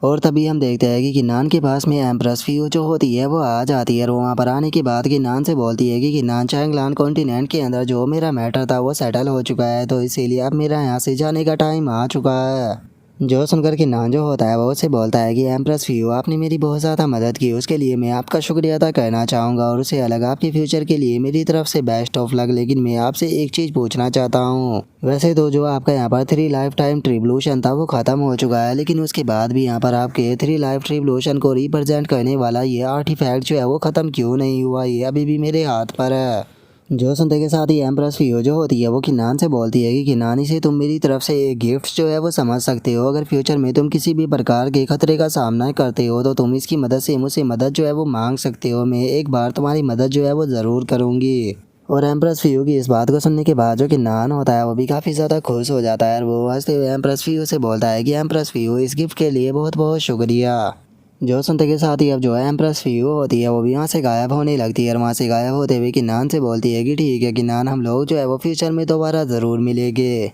और तभी हम देखते हैं कि किन्नान के पास में एम्प्रेस फियो जो होती है वो आ जाती है और वो वहाँ पर आने के बाद किन्नान से बोलती है कि किन्नान चैंगलान कॉन्टिनेंट के अंदर जो मेरा मैटर था वो सेटल हो चुका है, तो इसीलिए अब मेरा यहाँ से जाने का टाइम आ चुका है। जो सुनकर किन्नान जो होता है वो उसे बोलता है कि एम्प्रेस फियो आपने मेरी बहुत ज़्यादा मदद की, उसके लिए मैं आपका शुक्रिया अदा करना चाहूँगा और उसे अलग आपके फ्यूचर के लिए मेरी तरफ से बेस्ट ऑफ लक। लेकिन मैं आपसे एक चीज़ पूछना चाहता हूँ, वैसे तो जो आपका यहाँ पर 3 लाइफ टाइम ट्रिब्यूशन था वो ख़त्म हो चुका है, लेकिन उसके बाद भी यहाँ पर आपके 3 लाइफ ट्रिब्यूशन को रिप्रेजेंट करने वाला ये आर्टिफैक्ट जो है वो ख़त्म क्यों नहीं हुआ, ये अभी भी मेरे हाथ पर है। जो सुनते के साथ ही एम्प्रेस फियो जो होती है वो किन्नान से बोलती है कि किन्नान इसे तुम मेरी तरफ से एक गिफ्ट जो है वो समझ सकते हो, अगर फ्यूचर में तुम किसी भी प्रकार के खतरे का सामना करते हो तो तुम इसकी मदद से मुझसे मदद जो है वो मांग सकते हो, मैं एक बार तुम्हारी मदद जो है वो ज़रूर करूँगी। और एम्प्रेस फियो की इस बात को सुनने के बाद जो किन्नान होता है वो भी काफ़ी ज़्यादा खुश हो जाता है और वो हंसते हुए एम्प्रेस फियो से बोलता है कि एम्प्रेस फियो इस गिफ्ट के लिए बहुत बहुत शुक्रिया। जो सुनते के साथ ही अब जो है एम्प्रेस फियो होती है वो भी वहाँ से गायब होने लगती है और वहाँ से गायब होते हुए किन्नान से बोलती है कि ठीक है किन्नान, हम लोग जो है वो फ्यूचर में दोबारा ज़रूर मिलेंगे।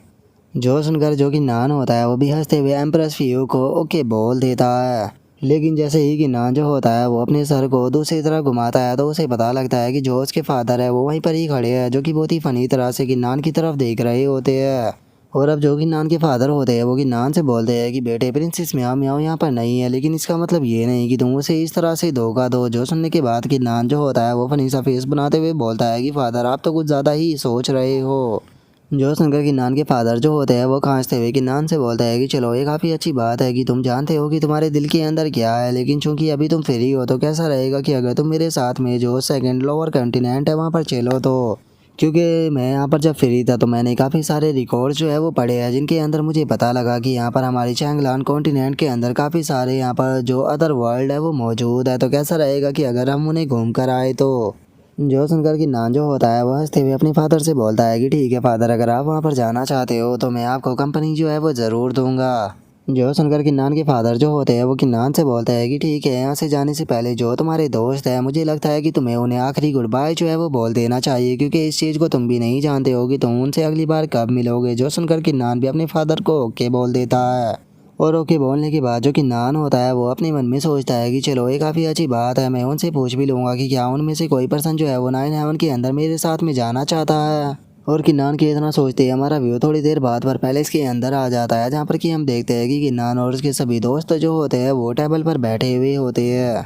जो सुनकर जो किन्नान होता है वो भी हंसते हुए एम्प्रेस फियो को ओके बोल देता है। लेकिन जैसे ही किन्नान जो होता है वो अपने सर को दूसरी तरफ घुमाता है तो उसे पता लगता है कि जो उसके फादर है वो वहीं पर ही खड़े हैं, जो कि बहुत ही फ़नी तरह से किन्नान की तरफ देख रहे होते हैं। और अब जो किन्नान के फादर होते हैं वो किन्नान से बोलते हैं कि बेटे प्रिंसेस म्याओ म्याओ यहाँ पर नहीं है, लेकिन इसका मतलब ये नहीं कि तुम उसे इस तरह से धोखा दो। जो सुनने के बाद किन्नान जो होता है वो फनी सा फेस बनाते हुए बोलता है कि फादर आप तो कुछ ज़्यादा ही सोच रहे हो। जो सुनकर किन्नान के फादर जो होते हैं वो खांसते हुए किन्नान से बोलता है कि चलो ये काफ़ी अच्छी बात है कि तुम जानते हो कि तुम्हारे दिल के अंदर क्या है, लेकिन चूंकि अभी तुम फ्री हो तो कैसा रहेगा कि अगर तुम मेरे साथ में जो सेकंड लोअर कंटिनेंट है वहाँ पर चलो तो। क्योंकि मैं यहाँ पर जब फ्री था तो मैंने काफ़ी सारे रिकॉर्ड्स जो है वो पढ़े हैं, जिनके अंदर मुझे पता लगा कि यहाँ पर हमारी चैंगलान कॉन्टिनेंट के अंदर काफ़ी सारे यहाँ पर जो अदर वर्ल्ड है वो मौजूद है, तो कैसा रहेगा कि अगर हम उन्हें घूम कर आए तो। जो सुनकर कि नान जो होता है वह हंसते हुए अपने फादर से बोलता है कि ठीक है फादर, अगर आप वहाँ पर जाना चाहते हो तो मैं आपको कंपनी जो है वो ज़रूर दूंगा। जो सुनकर किन्नान के फादर जो होते हैं वो किन्नान से बोलते हैं कि ठीक है, यहाँ से जाने से पहले जो तुम्हारे दोस्त है मुझे लगता है कि तुम्हें उन्हें आखिरी गुड बाय जो है वो बोल देना चाहिए, क्योंकि इस चीज़ को तुम भी नहीं जानते हो कि तुम उनसे अगली बार कब मिलोगे। जो सुनकर किन्नान भी अपने फादर को ओके बोल देता है। और ओके बोलने के बाद जो कि नान होता है वो अपने मन में सोचता है कि चलो ये काफ़ी अच्छी बात है, मैं उनसे पूछ भी लूँगा कि क्या उनमें से कोई पर्सन जो है वो 9 हेवन के अंदर मेरे साथ में जाना चाहता है। और किन्नान के इतना सोचते ही हमारा व्यू थोड़ी देर बाद पर पैलेस के अंदर आ जाता है, जहाँ पर कि हम देखते हैं कि किन्नान और उसके सभी दोस्त जो होते हैं वो टेबल पर बैठे हुए होते हैं।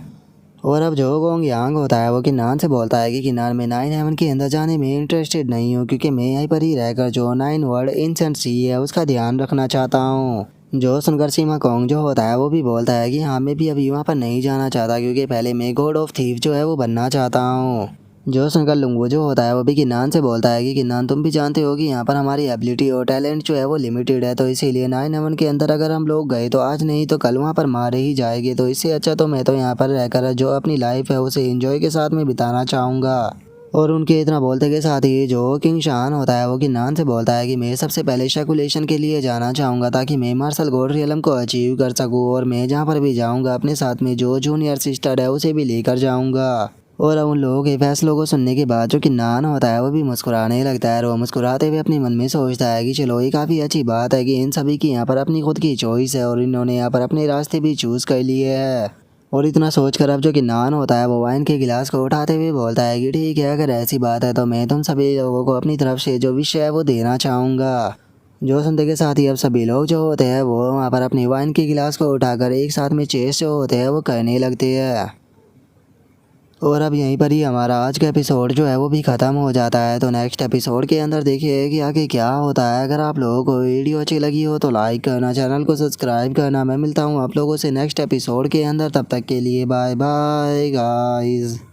और अब जो गोंग यांग होता है वो किन्नान से बोलता है कि किन्नान में 9 हेवन के अंदर जाने में इंटरेस्टेड नहीं हूँ, क्योंकि मैं यहीं पर ही रहकर जो 9 वर्ल्ड इंसेंट सी है उसका ध्यान रखना चाहता हूँ। जो सुनकर सीमा कोंग जो होता है वो भी बोलता है कि हाँ मैं भी अभी वहाँ पर नहीं जाना चाहता, क्योंकि पहले मैं गॉड ऑफ थीफ जो है वो बनना चाहता हूँ। जो सुनकर लुंगू जो होता है वो भी किन्नान से बोलता है कि किन्नान तुम भी जानते हो कि यहाँ पर हमारी एबिलिटी और टैलेंट जो है वो लिमिटेड है, तो इसीलिए 9 हेवन के अंदर अगर हम लोग गए तो आज नहीं तो कल वहाँ पर मारे ही जाएंगे, तो इससे अच्छा तो मैं तो यहाँ पर रहकर जो अपनी लाइफ है उसे एंजॉय के साथ में बिताना चाहूँगा। और उनके इतना बोलते के साथ ही जो किंग शान होता है वो किन्नान से बोलता है कि मैं सबसे पहले शैकुलेशन के लिए जाना चाहूँगा, ताकि मैं मार्शल गोल्ड रियलम को अचीव कर सकूँ, और मैं जहाँ पर भी जाऊँगा अपने साथ में जो जूनियर सिस्टर है उसे भी लेकर जाऊँगा। और उन लोगों के फैसलों को सुनने के बाद जो किन्नान होता है वो भी मुस्कुराने लगता है, और वो मुस्कुराते हुए अपने मन में सोचता है कि चलो ये काफ़ी अच्छी बात है कि इन सभी की यहाँ पर अपनी खुद की चॉइस है और इन्होंने यहाँ पर अपने रास्ते भी चूज़ कर लिए है। और इतना सोचकर अब जो किन्नान होता है वो वाइन के गिलास को उठाते हुए बोलता है कि ठीक है, अगर ऐसी बात है तो मैं तुम सभी लोगों को अपनी तरफ से जो विश है वो देना चाहूँगा। जो सुनते के साथ ही अब सभी लोग जो होते हैं वो वहाँ पर अपनी वाइन के गिलास को उठाकर एक साथ में चेस जो होते हैं वो करने लगते हैं। और अब यहीं पर ही हमारा आज का एपिसोड जो है वो भी ख़त्म हो जाता है। तो नेक्स्ट एपिसोड के अंदर देखिए कि आगे क्या होता है। अगर आप लोगों को वीडियो अच्छी लगी हो तो लाइक करना, चैनल को सब्सक्राइब करना। मैं मिलता हूँ आप लोगों से नेक्स्ट एपिसोड के अंदर, तब तक के लिए बाय बाय गाइस।